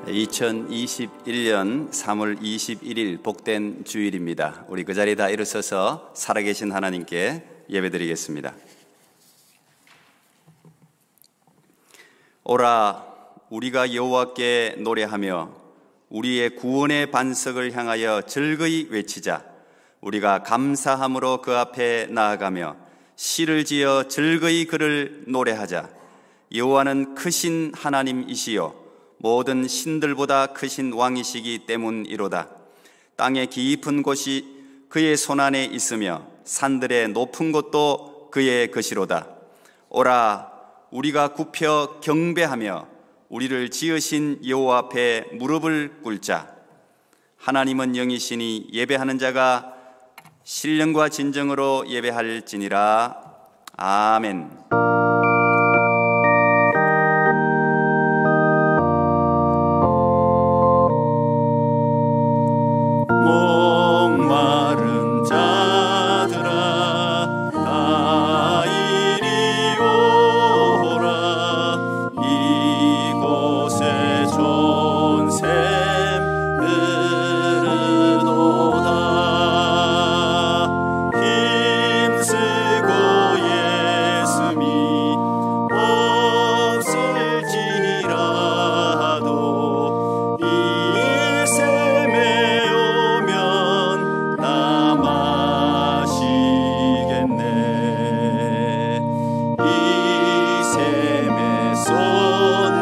2021년 3월 21일 복된 주일입니다. 우리 그 자리에 다 일어서서 살아계신 하나님께 예배드리겠습니다. 오라, 우리가 여호와께 노래하며 우리의 구원의 반석을 향하여 즐거이 외치자. 우리가 감사함으로 그 앞에 나아가며 시를 지어 즐거이 그를 노래하자. 여호와는 크신 하나님이시요 모든 신들보다 크신 왕이시기 때문이로다. 땅의 깊은 곳이 그의 손안에 있으며 산들의 높은 곳도 그의 것이로다. 오라, 우리가 굽혀 경배하며 우리를 지으신 여호와 앞에 무릎을 꿇자. 하나님은 영이시니 예배하는 자가 신령과 진정으로 예배할지니라. 아멘. 목마른 자들아 다 이리 오라. 이곳에 좋은 샘 흐르도다. 힘쓰고 예수님이 없을지라도 이 샘에 오면 다 마시겠네. 이 샘에 쏟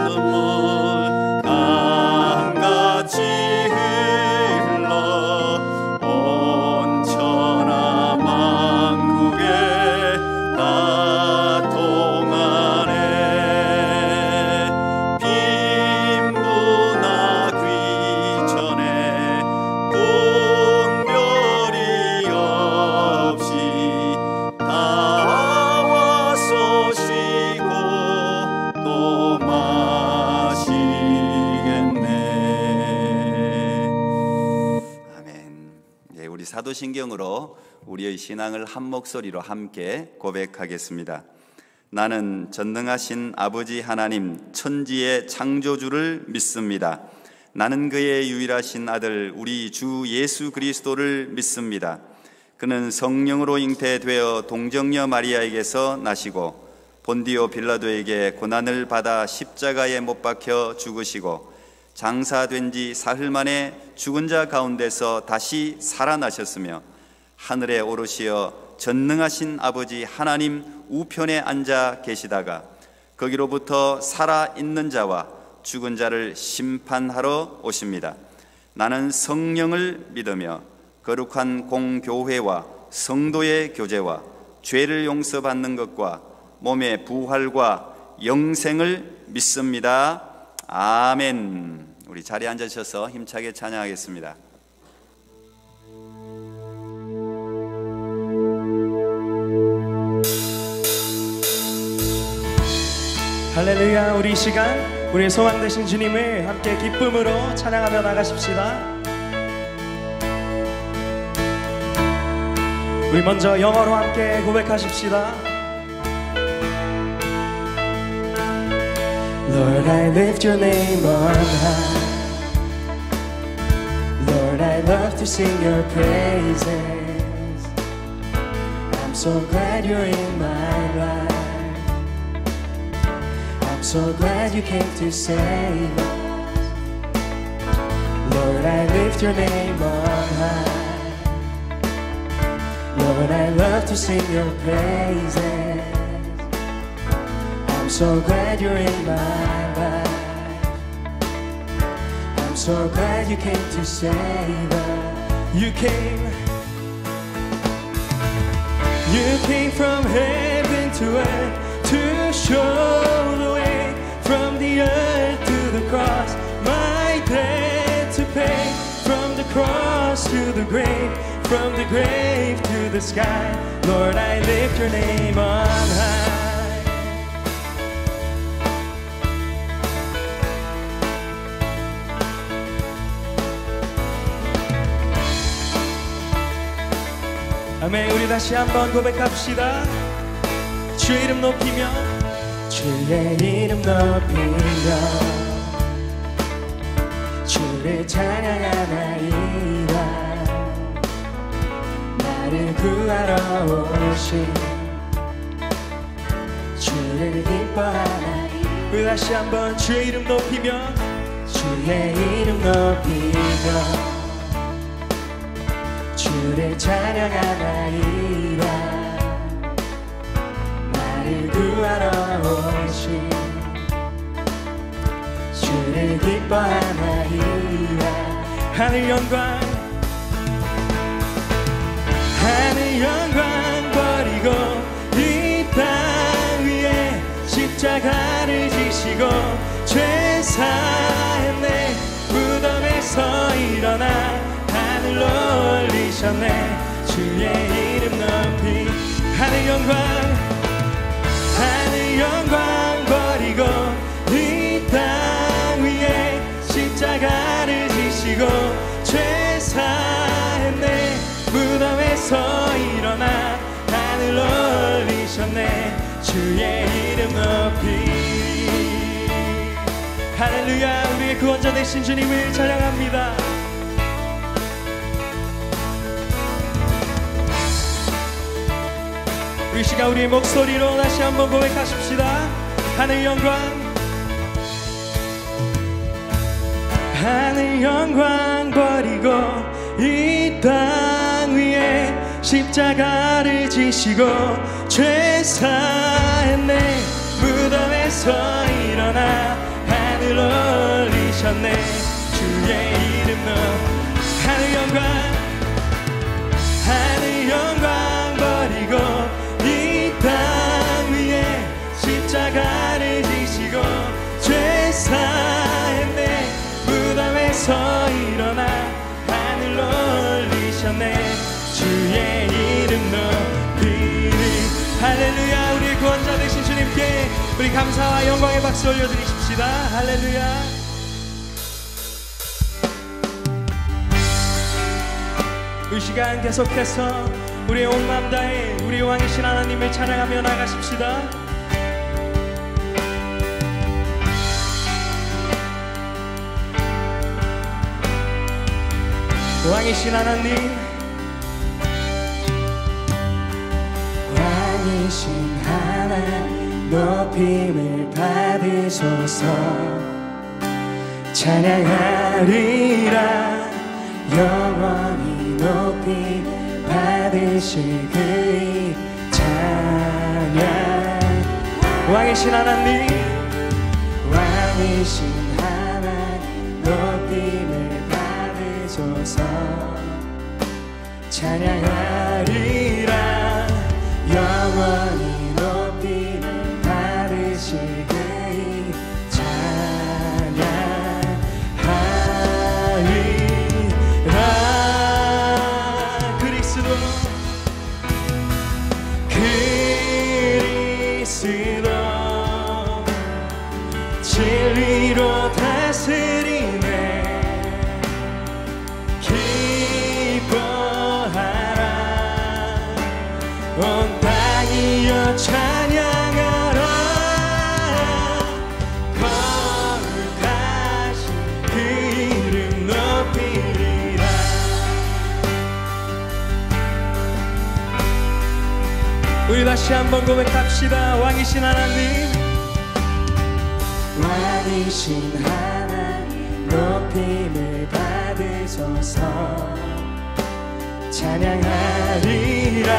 눈물 강같이 흘러 온 천하 만국에 다 통하네. 빈부나 귀천에 분별이 없이 다 와서 쉬고 또 마시겠네. 아멘. 예, 우리 사도신경으로 우리의 신앙을 한 목소리로 함께 고백하겠습니다. 나는 전능하신 아버지 하나님 천지의 창조주를 믿습니다. 나는 그의 유일하신 아들 우리 주 예수 그리스도를 믿습니다. 그는 성령으로 잉태되어 동정녀 마리아에게서 나시고 본디오 빌라도에게 고난을 받아 십자가에 못 박혀 죽으시고 장사된 지 사흘 만에 죽은 자 가운데서 다시 살아나셨으며 하늘에 오르시어 전능하신 아버지 하나님 우편에 앉아 계시다가 거기로부터 살아있는 자와 죽은 자를 심판하러 오십니다. 나는 성령을 믿으며 거룩한 공교회와 성도의 교제와 죄를 용서받는 것과 몸의 부활과 영생을 믿습니다. 아멘. 우리 자리에 앉으셔서 힘차게 찬양하겠습니다. 할렐루야. 우리 이 시간 우리의 소망 되신 주님을 함께 기쁨으로 찬양하며 나가십시다. 우리 먼저 영어로 함께 고백하십시다. Lord, I lift your name on high. Lord, I love to sing your praises. I'm so glad you're in my life. I'm so glad you came to save us. Lord, I lift your name on high. Lord, I love to sing your praises. I'm so glad you're in my life. I'm so glad you came to save us. You came from heaven to earth to show the way, from the earth to the cross, my debt to pay. From the cross to the grave, from the grave to the sky, Lord, I lift your name on high. 아멘. 우리 다시 한번 고백합시다. 주의 이름 높이며, 주의 이름 높이며 주를 찬양하나이다. 나를 구하러 오신 주를 기뻐하나이다. 우리 다시 한번 주의 이름 높이며 주의 이름 높이며 주를 찬양하나이다. 나를 구하러 오신 주를 기뻐하나이다. 하늘 영광 버리고 이 땅 위에 십자가를 지시고 죄 사했네. 무덤에서 일어나 하늘로 올리셨네. 주의 이름 높이 하늘 영광 버리고 이 땅 위에 십자가를 지시고 죄 사했네. 무덤에서 일어나 하늘로 올리셨네. 주의 이름 높이 할렐루야. 우리의 구원자 되신 주님을 찬양합니다. 우리 시간 우리의 목소리로 다시 한번 고백하십시다. 하늘 영광 버리고 이 땅 위에 십자가를 지시고 죄 사했네. 무덤에서 일어나 하늘로 올리셨네. 주의 이름 높이 하늘 영광 버리고 이 땅 위에 십자가를 지시고 죄 사했네. 무덤에서 일어나 하늘로 올리셨네. 주의 이름 높이리. 할렐루야. 우리의 구원자 되신 주님께 우리 감사와 영광의 박수 올려드리십시다. 할렐루야. 이 시간 계속해서 우리의 온 마음 다해 우리 왕이신 하나님을 찬양하며 나가십시다. 왕이신 하나님, 왕이신 하나님 높임을 받으소서. 찬양하리라 영원히 높임 받으실 그의 찬양. 왕이신 하나님, 왕이신 하나님 높임을 받으소서. 찬양하리라 영원히 높임을 받으실 그의 찬양하리라. 그리스도 진리로 다스리네. 온 땅이여 찬양하라. 거룩하신 그 이름 높이리라. 우리 다시 한번 고백합시다. 왕이신 하나님, 왕이신 하나님 높임을 받으소서. 찬양하리라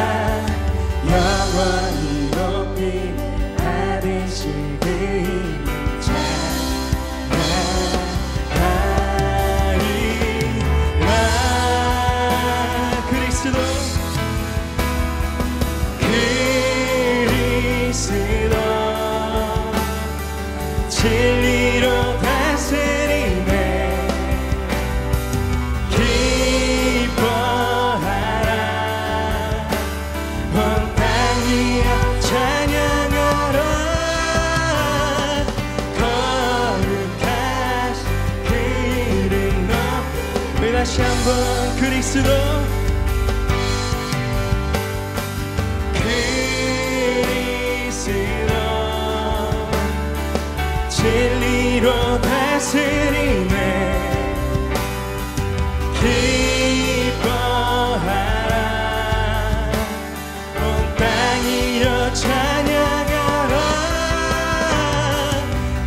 영원히 높임 받으실 그 이름 찬양하리라. 그리스도 진리로 다스리네. 기뻐하라 온 땅이여 찬양하라. 거룩하신 그 이름 높이. 다시 한번 그리스도 진리로 다스리네. 기뻐하라 온 땅이여 찬양하라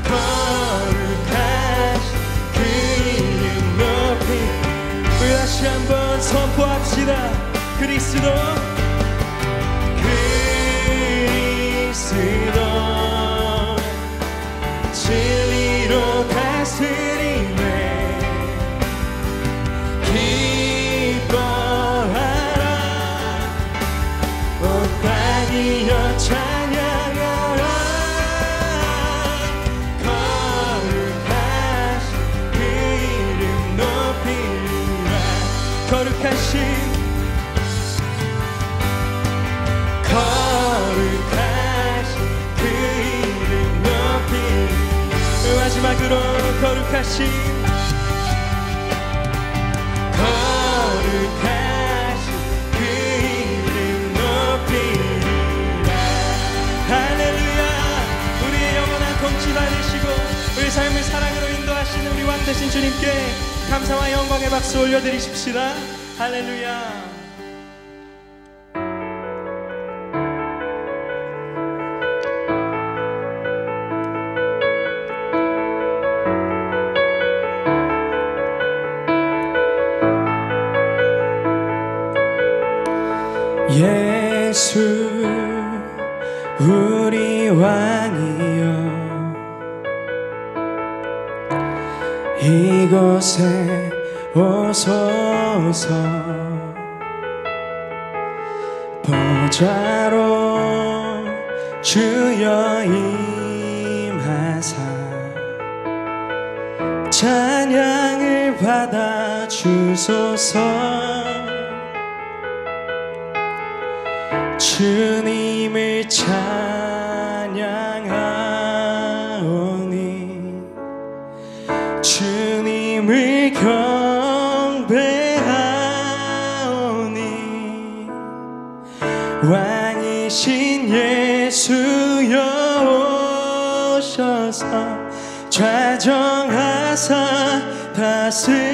거룩하신 그 이름 높이 우리 다시 한번 선포합시다. 그리스도 진리로 다스리네 기뻐하라 온 땅이여 찬양하라 거룩하신 그 이름 높이라 거룩하신 그 이름 높이라 마지막으로 거룩하신 그 이름 높이라 할렐루야. 우리의 영원한 통치 받으시고 우리 삶을 사랑으로 인도하시는 우리 왕 되신 주님께 감사와 영광의 박수 올려드리십시다. 할렐루야. 예수 우리 왕이여 이곳에 오소서 보좌로 주여 임하사 찬양을 받아 주소서 주님을 찬양하오니 주님을 경배하오니 왕이신 예수여 오셔서 좌정하사 다스리소서.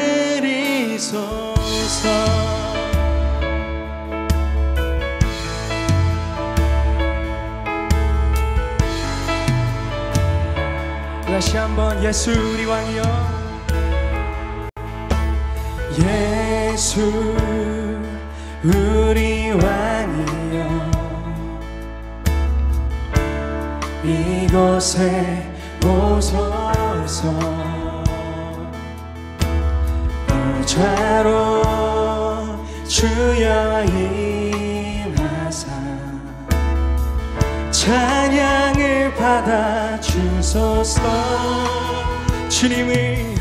다시 한번 예수 우리 왕이여 예수 우리 왕이여 이곳에 오소서 보좌로 주여 임하사 찬양을 받아 주소서. 주님을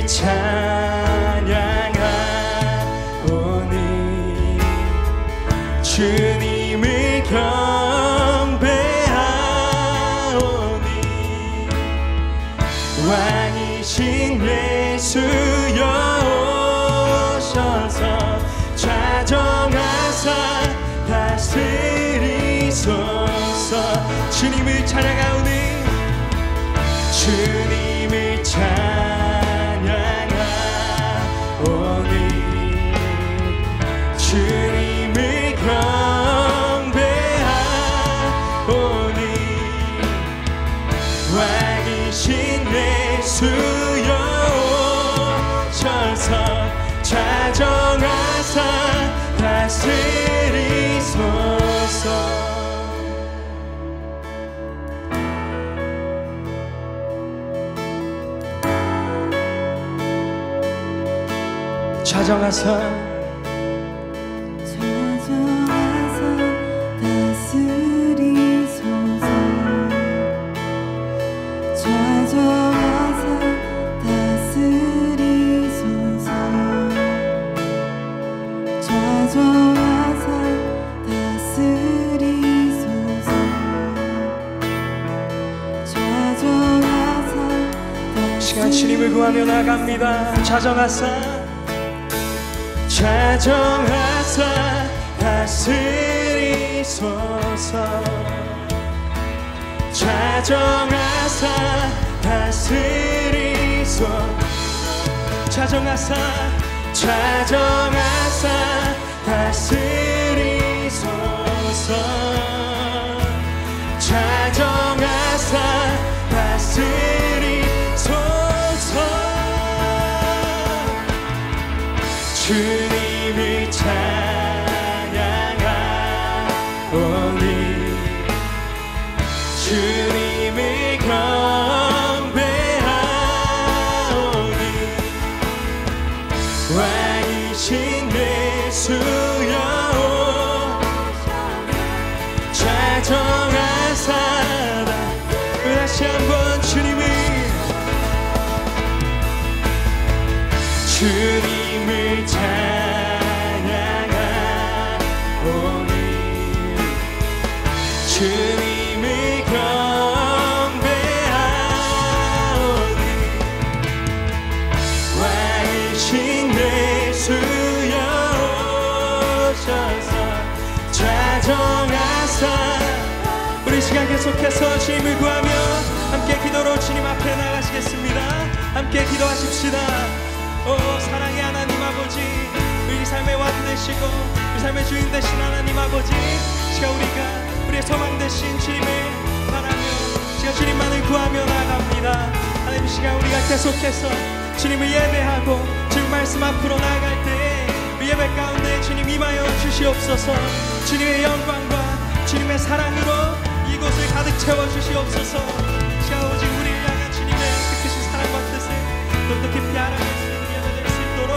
찬양하오니 주님을 경배하오니 왕이신 예수여 오셔서 좌정하사 다스리소서. 주님을 찬양하오니 주님을 찬양하오니 주님을 경배하오니 왕이신 예수여 오셔서 좌정하사 다스리소서. 좌정하사 다스리소서. 좌정하사 다스리소서. 좌정하사 다스리소서. 좌정하사 시간 주님을 구하며 나갑니다. 좌정하사 좌정하사 다스리소서. 좌정하사 다스리소서. 찾아가사 다스리소서 찾아가사 다스리소서 주님을 찬양하오니 주님을 경배하오니 왕이신 예수여 찾아가사 다시 한번 주님을 찬양하오니 주님을 경배하오니 왕이신 예수여 오셔서 찾아가사 우리 시간 계속해서 주님을 구하며 함께 기도로 주님 앞에 나가시겠습니다. 함께 기도하십시다. 오 사랑의 하나님 아버지, 우리 삶의 왕 되시고 우리 삶의 주인 되신 하나님 아버지, 시간 우리의 소망 되신 주님을 바라며 시간 주님만을 구하며 나아갑니다. 하나님 시간 우리가 계속해서 주님을 예배하고 주님 말씀 앞으로 나아갈 때에 그 예배 가운데 주님 임하여 주시옵소서. 주님의 영광과 주님의 사랑으로 이곳을 가득 채워 주시옵소서. 시간 오직 우리를 향한 주님의 그 크신 사랑과 뜻을 더 깊이 알아갈 수 있는 예배 될 수 있도록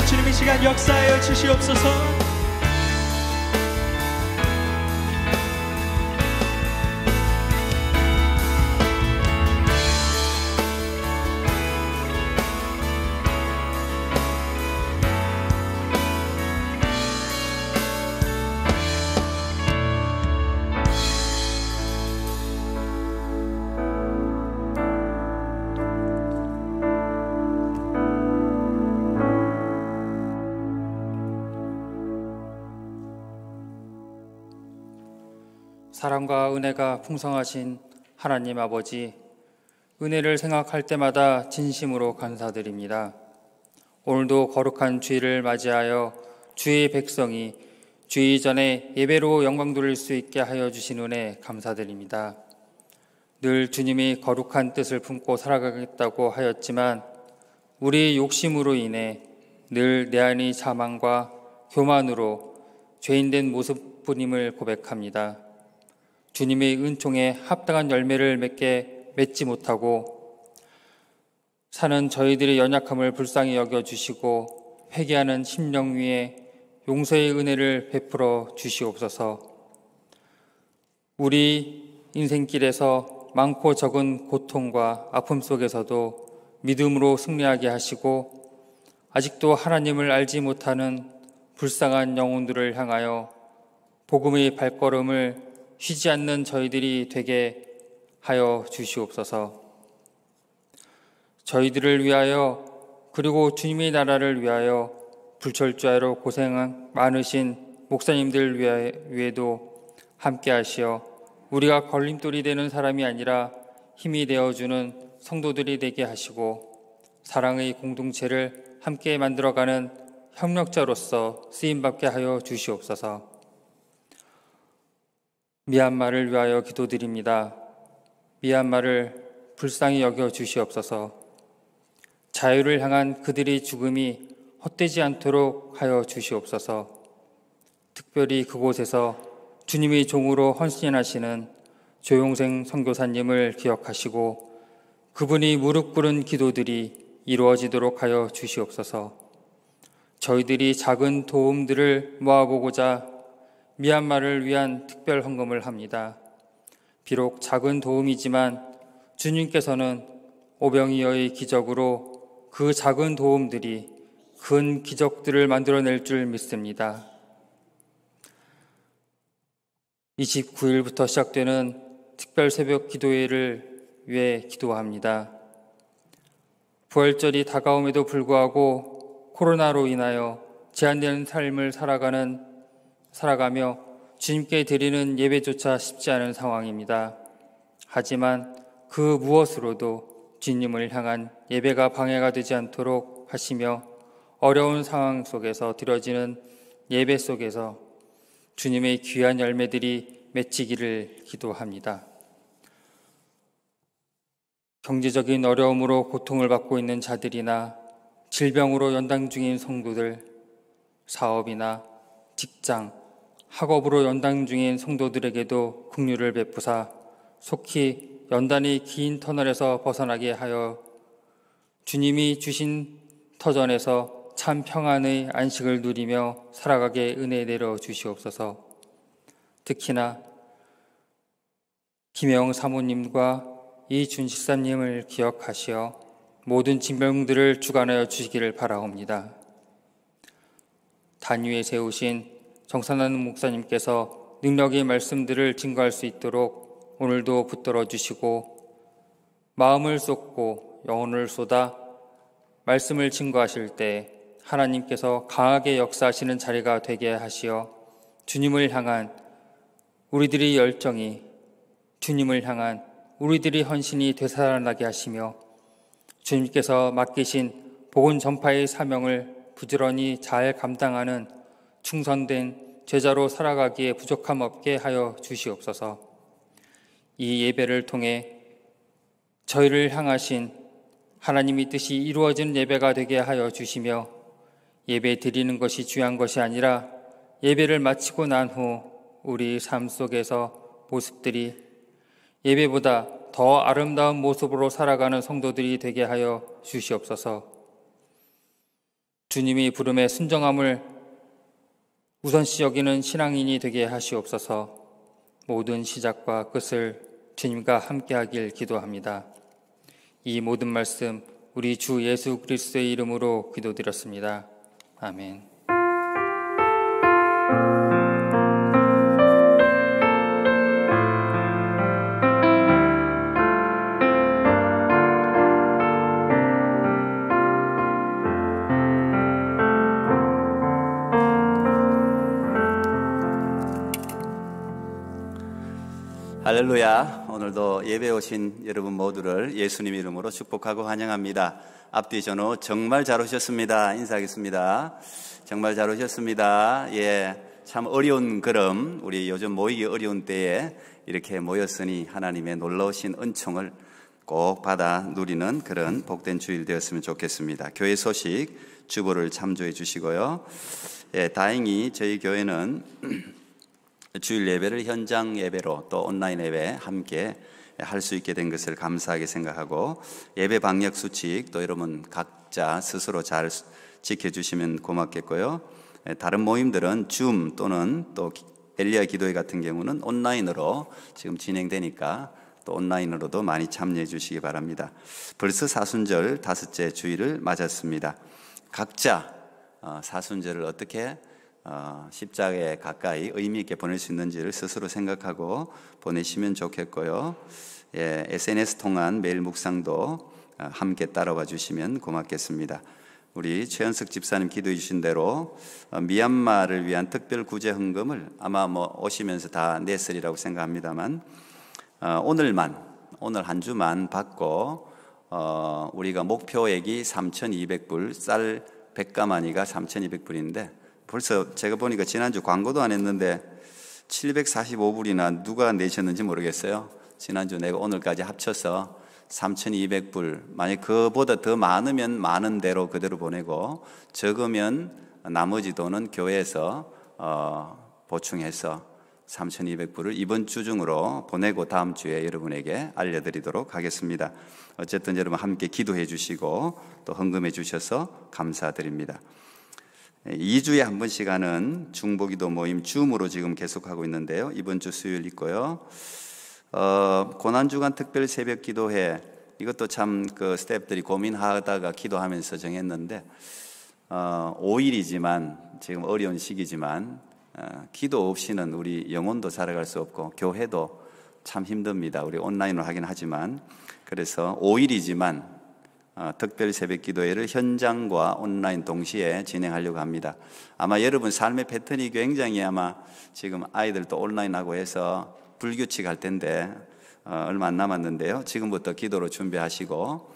주님 이 시간 역사하여 주시옵소서. 사랑과 은혜가 풍성하신 하나님 아버지, 은혜를 생각할 때마다 진심으로 감사드립니다. 오늘도 거룩한 주일을 맞이하여 주의 백성이 주의 전에 예배로 영광 돌릴 수 있게 하여 주신 은혜 감사드립니다. 늘 주님이 거룩한 뜻을 품고 살아가겠다고 하였지만 우리 욕심으로 인해 늘 내 안의 자만과 교만으로 죄인된 모습뿐임을 고백합니다. 주님의 은총에 합당한 열매를 맺지 못하고 사는 저희들의 연약함을 불쌍히 여겨주시고 회개하는 심령 위에 용서의 은혜를 베풀어 주시옵소서. 우리 인생길에서 많고 적은 고통과 아픔 속에서도 믿음으로 승리하게 하시고 아직도 하나님을 알지 못하는 불쌍한 영혼들을 향하여 복음의 발걸음을 쉬지 않는 저희들이 되게 하여 주시옵소서. 저희들을 위하여 그리고 주님의 나라를 위하여 불철주야로 고생 많으신 목사님들 위에도 함께 하시어 우리가 걸림돌이 되는 사람이 아니라 힘이 되어주는 성도들이 되게 하시고 사랑의 공동체를 함께 만들어가는 협력자로서 쓰임받게 하여 주시옵소서. 미얀마를 위하여 기도드립니다. 미얀마를 불쌍히 여겨 주시옵소서. 자유를 향한 그들의 죽음이 헛되지 않도록 하여 주시옵소서. 특별히 그곳에서 주님의 종으로 헌신하시는 조용생 선교사님을 기억하시고 그분이 무릎 꿇은 기도들이 이루어지도록 하여 주시옵소서. 저희들이 작은 도움들을 모아보고자 미얀마를 위한 특별 헌금을 합니다. 비록 작은 도움이지만 주님께서는 오병이어의 기적으로 그 작은 도움들이 큰 기적들을 만들어낼 줄 믿습니다. 29일부터 시작되는 특별 새벽 기도회를 위해 기도합니다. 부활절이 다가옴에도 불구하고 코로나로 인하여 제한되는 삶을 살아가며 주님께 드리는 예배조차 쉽지 않은 상황입니다. 하지만 그 무엇으로도 주님을 향한 예배가 방해가 되지 않도록 하시며 어려운 상황 속에서 드려지는 예배 속에서 주님의 귀한 열매들이 맺히기를 기도합니다. 경제적인 어려움으로 고통을 받고 있는 자들이나 질병으로 연당 중인 성도들, 사업이나 직장, 학업으로 연당 중인 성도들에게도 긍휼을 베푸사 속히 연단의 긴 터널에서 벗어나게 하여 주님이 주신 터전에서 참 평안의 안식을 누리며 살아가게 은혜 내려 주시옵소서. 특히나 김영 사모님과 이준 식사님을 기억하시어 모든 징병들을 주관하여 주시기를 바라옵니다. 단위에 세우신 정산하는 목사님께서 능력의 말씀들을 증거할 수 있도록 오늘도 붙들어 주시고 마음을 쏟고 영혼을 쏟아 말씀을 증거하실 때 하나님께서 강하게 역사하시는 자리가 되게 하시어 주님을 향한 우리들의 열정이, 주님을 향한 우리들의 헌신이 되살아나게 하시며 주님께서 맡기신 복음 전파의 사명을 부지런히 잘 감당하는 충성된 제자로 살아가기에 부족함 없게 하여 주시옵소서. 이 예배를 통해 저희를 향하신 하나님의 뜻이 이루어지는 예배가 되게 하여 주시며 예배 드리는 것이 중요한 것이 아니라 예배를 마치고 난 후 우리 삶 속에서 모습들이 예배보다 더 아름다운 모습으로 살아가는 성도들이 되게 하여 주시옵소서. 주님의 부름에 순종함을 우선시 여기는 신앙인이 되게 하시옵소서. 모든 시작과 끝을 주님과 함께하길 기도합니다. 이 모든 말씀 우리 주 예수 그리스도의 이름으로 기도드렸습니다. 아멘. 할렐루야. 오늘도 예배 오신 여러분 모두를 예수님 이름으로 축복하고 환영합니다. 앞뒤 전후 정말 잘 오셨습니다. 인사하겠습니다. 정말 잘 오셨습니다. 예, 참 어려운 걸음, 우리 요즘 모이기 어려운 때에 이렇게 모였으니 하나님의 놀라우신 은총을 꼭 받아 누리는 그런 복된 주일 되었으면 좋겠습니다. 교회 소식 주보를 참조해 주시고요. 예, 다행히 저희 교회는 주일 예배를 현장 예배로 또 온라인 예배 함께 할 수 있게 된 것을 감사하게 생각하고 예배 방역 수칙 또 여러분 각자 스스로 잘 지켜주시면 고맙겠고요. 다른 모임들은 줌 또는 또 엘리야 기도회 같은 경우는 온라인으로 지금 진행되니까 또 온라인으로도 많이 참여해 주시기 바랍니다. 벌써 사순절 5째 주일을 맞았습니다. 각자 사순절을 어떻게 십자가에 가까이 의미 있게 보낼 수 있는지를 스스로 생각하고 보내시면 좋겠고요. 예, SNS 통한 매일 묵상도 함께 따라와 주시면 고맙겠습니다. 우리 최현석 집사님 기도해 주신 대로 미얀마를 위한 특별 구제 헌금을 아마 오시면서 다 냈으리라고 생각합니다만 오늘 한 주만 받고 우리가 목표액이 3,200불, 쌀 100가마니가 3,200불인데 벌써 제가 보니까 지난주 광고도 안 했는데 745불이나 누가 내셨는지 모르겠어요. 지난주 내고 오늘까지 합쳐서 3,200불. 만약 그보다 더 많으면 많은 대로 그대로 보내고 적으면 나머지 돈은 교회에서 보충해서 3,200불을 이번 주 중으로 보내고 다음 주에 여러분에게 알려드리도록 하겠습니다. 어쨌든 여러분 함께 기도해 주시고 또 헌금해 주셔서 감사드립니다. 2주에 한 번씩 하는 중보기도 모임 줌으로 지금 계속하고 있는데요. 이번 주 수요일 있고요. 고난주간 특별 새벽 기도회 이것도 참 그 스태프들이 고민하다가 기도하면서 정했는데 5일이지만 지금 어려운 시기지만 기도 없이는 우리 영혼도 살아갈 수 없고 교회도 참 힘듭니다. 우리 온라인으로 하긴 하지만 그래서 5일이지만 특별 새벽 기도회를 현장과 온라인 동시에 진행하려고 합니다. 아마 여러분 삶의 패턴이 굉장히 아마 지금 아이들도 온라인하고 해서 불규칙할 텐데 얼마 안 남았는데요. 지금부터 기도로 준비하시고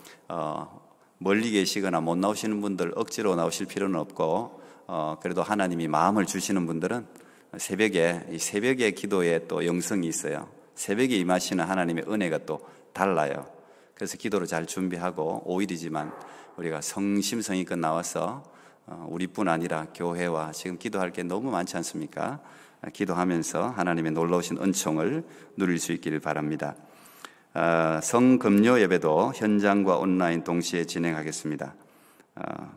멀리 계시거나 못 나오시는 분들 억지로 나오실 필요는 없고, 그래도 하나님이 마음을 주시는 분들은 이 새벽의 기도에 또 영성이 있어요. 새벽에 임하시는 하나님의 은혜가 또 달라요. 그래서 기도를 잘 준비하고 5일이지만 우리가 성심성의껏 나와서 우리뿐 아니라 교회와 지금 기도할 게 너무 많지 않습니까? 기도하면서 하나님의 놀라우신 은총을 누릴 수 있기를 바랍니다. 성금요 예배도 현장과 온라인 동시에 진행하겠습니다.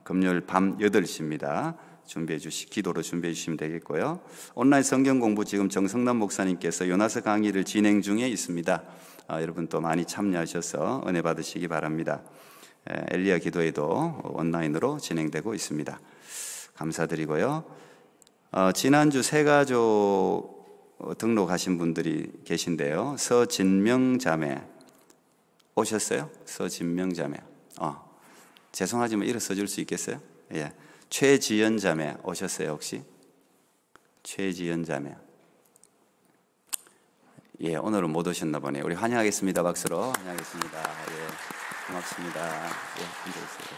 금요일 밤 8시입니다. 기도로 준비해 주시면 되겠고요. 온라인 성경 공부 지금 정성남 목사님께서 요나서 강의를 진행 중에 있습니다. 여러분 또 많이 참여하셔서 은혜 받으시기 바랍니다. 엘리야 기도회도 온라인으로 진행되고 있습니다. 감사드리고요. 지난주 새가족 등록하신 분들이 계신데요. 서진명 자매 오셨어요? 서진명 자매. 죄송하지만 일어서 줄 수 있겠어요? 예. 최지연 자매 오셨어요 혹시? 최지연 자매. 예, 오늘은 못 오셨나 보네요. 우리 환영하겠습니다. 박수로 환영하겠습니다. 예, 고맙습니다. 예, 앉아있어요.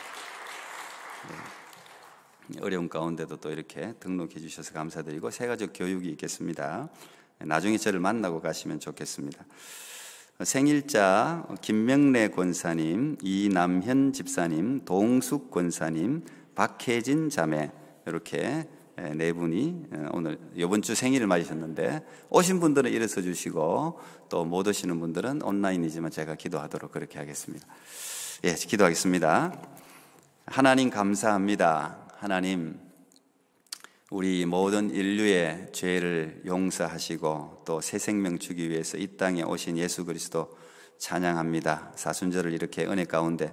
예. 어려운 가운데도 또 이렇게 등록해 주셔서 감사드리고 새가족 교육이 있겠습니다. 나중에 저를 만나고 가시면 좋겠습니다. 생일자 김명래 권사님, 이남현 집사님, 동숙 권사님, 박혜진 자매 이렇게 네 분이 오늘 이번 주 생일을 맞으셨는데 오신 분들은 일어서 주시고 또 못 오시는 분들은 온라인이지만 제가 기도하도록 그렇게 하겠습니다. 예, 기도하겠습니다. 하나님 감사합니다. 하나님 우리 모든 인류의 죄를 용서하시고 또 새 생명 주기 위해서 이 땅에 오신 예수 그리스도 찬양합니다. 사순절을 이렇게 은혜 가운데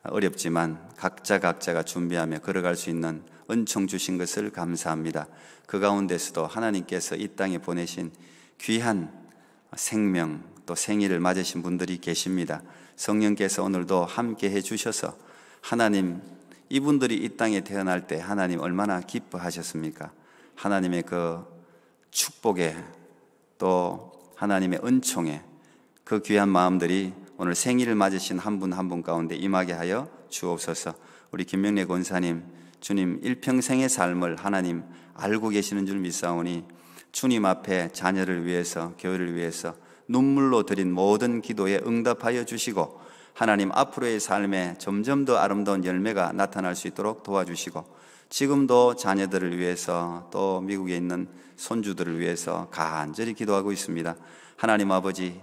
어렵지만 각자가 준비하며 걸어갈 수 있는 은총 주신 것을 감사합니다. 그 가운데서도 하나님께서 이 땅에 보내신 귀한 생명 또 생일을 맞으신 분들이 계십니다. 성령께서 오늘도 함께 해주셔서 하나님 이분들이 이 땅에 태어날 때 하나님 얼마나 기뻐하셨습니까? 하나님의 그 축복에 또 하나님의 은총에 그 귀한 마음들이 오늘 생일을 맞으신 한 분 한 분 가운데 임하게 하여 주옵소서. 우리 김명래 권사님 주님 일평생의 삶을 하나님 알고 계시는 줄 믿사오니 주님 앞에 자녀를 위해서 교회를 위해서 눈물로 드린 모든 기도에 응답하여 주시고 하나님 앞으로의 삶에 점점 더 아름다운 열매가 나타날 수 있도록 도와주시고 지금도 자녀들을 위해서 또 미국에 있는 손주들을 위해서 간절히 기도하고 있습니다. 하나님 아버지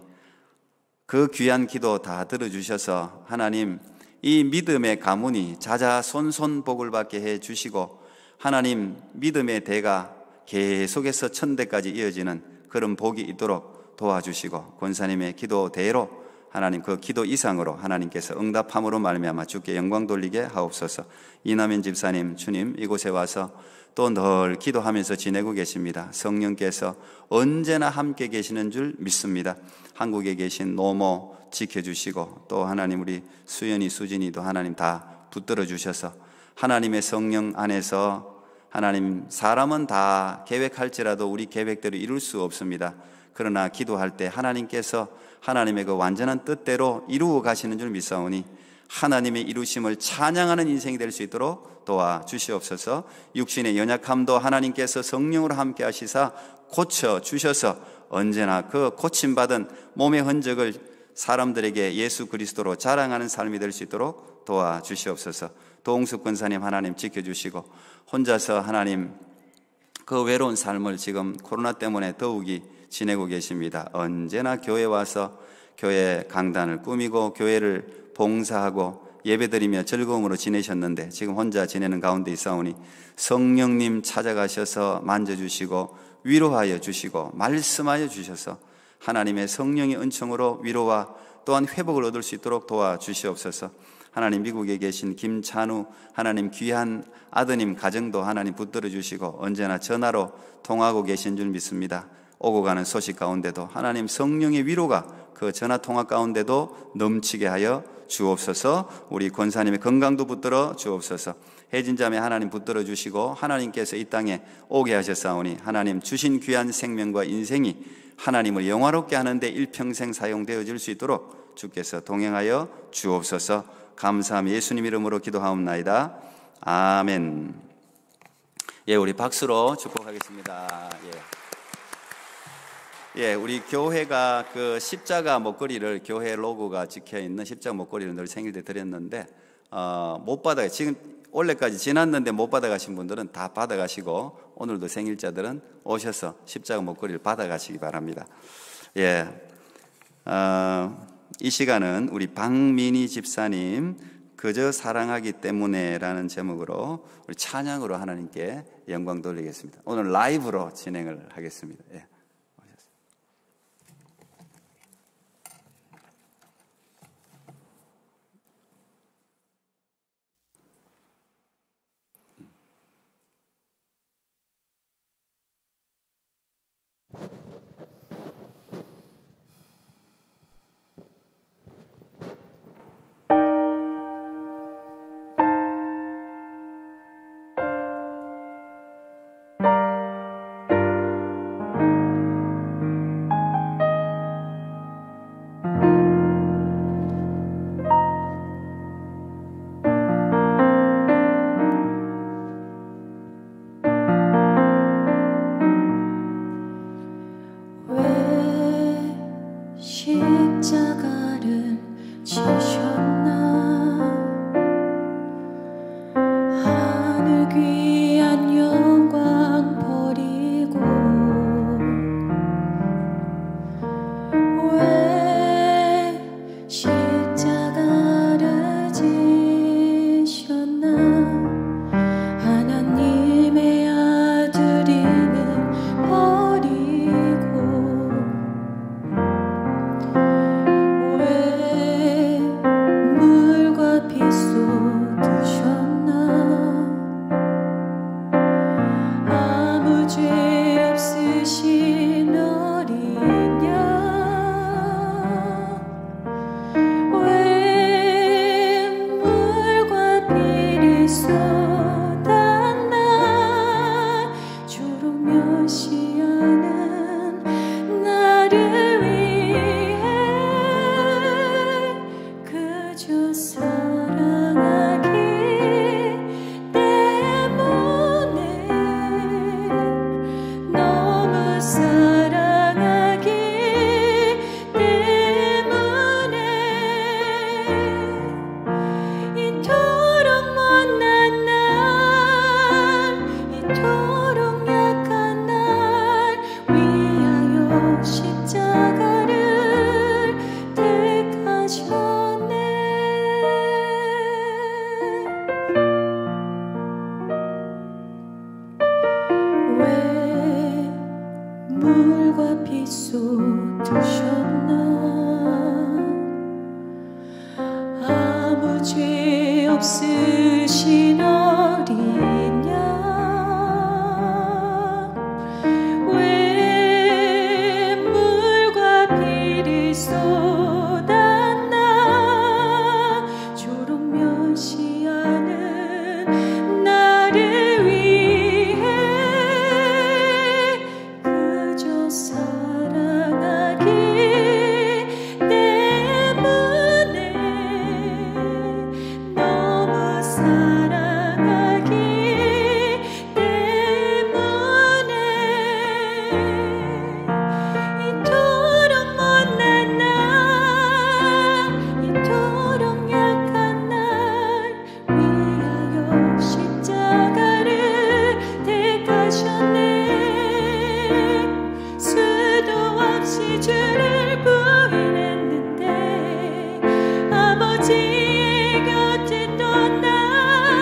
그 귀한 기도 다 들어주셔서 하나님 이 믿음의 가문이 자자손손 복을 받게 해주시고 하나님 믿음의 대가 계속해서 천대까지 이어지는 그런 복이 있도록 도와주시고 권사님의 기도대로 하나님 그 기도 이상으로 하나님께서 응답함으로 말미암아 주께 영광 돌리게 하옵소서. 이남현 집사님 주님 이곳에 와서 또 늘 기도하면서 지내고 계십니다. 성령께서 언제나 함께 계시는 줄 믿습니다. 한국에 계신 노모 지켜주시고 또 하나님 우리 수연이 수진이도 하나님 다 붙들어 주셔서 하나님의 성령 안에서 하나님 사람은 다 계획할지라도 우리 계획대로 이룰 수 없습니다. 그러나 기도할 때 하나님께서 하나님의 그 완전한 뜻대로 이루어 가시는 줄 믿사오니 하나님의 이루심을 찬양하는 인생이 될 수 있도록 도와주시옵소서. 육신의 연약함도 하나님께서 성령으로 함께 하시사 고쳐주셔서 언제나 그 고침받은 몸의 흔적을 사람들에게 예수 그리스도로 자랑하는 삶이 될 수 있도록 도와주시옵소서. 도홍숙 권사님 하나님 지켜주시고 혼자서 하나님 그 외로운 삶을 지금 코로나 때문에 더욱이 지내고 계십니다. 언제나 교회 와서 교회 강단을 꾸미고 교회를 봉사하고 예배드리며 즐거움으로 지내셨는데 지금 혼자 지내는 가운데 있사오니 성령님 찾아가셔서 만져주시고 위로하여 주시고 말씀하여 주셔서 하나님의 성령의 은총으로 위로와 또한 회복을 얻을 수 있도록 도와주시옵소서. 하나님 미국에 계신 김찬우 하나님 귀한 아드님 가정도 하나님 붙들어 주시고 언제나 전화로 통하고 계신 줄 믿습니다. 오고 가는 소식 가운데도 하나님 성령의 위로가 그 전화 통화 가운데도 넘치게 하여 주옵소서. 우리 권사님의 건강도 붙들어 주옵소서. 혜진자매 하나님 붙들어 주시고 하나님께서 이 땅에 오게 하셨사오니 하나님 주신 귀한 생명과 인생이 하나님을 영화롭게 하는데 일평생 사용되어질 수 있도록 주께서 동행하여 주옵소서. 감사함 예수님 이름으로 기도하옵나이다. 아멘. 예, 우리 박수로 축복하겠습니다. 예, 우리 교회가 그 십자가 목걸이를, 교회 로고가 찍혀 있는 십자가 목걸이를 늘 생일 때 드렸는데 못 받아요. 지금 원래까지 지났는데 못 받아가신 분들은 다 받아가시고, 오늘도 생일자들은 오셔서 십자가 목걸이를 받아가시기 바랍니다. 예, 이 시간은 우리 박민희 집사님 그저 사랑하기 때문에라는 제목으로 우리 찬양으로 하나님께 영광 돌리겠습니다. 오늘 라이브로 진행을 하겠습니다. 예. 아버지 곁에 떠나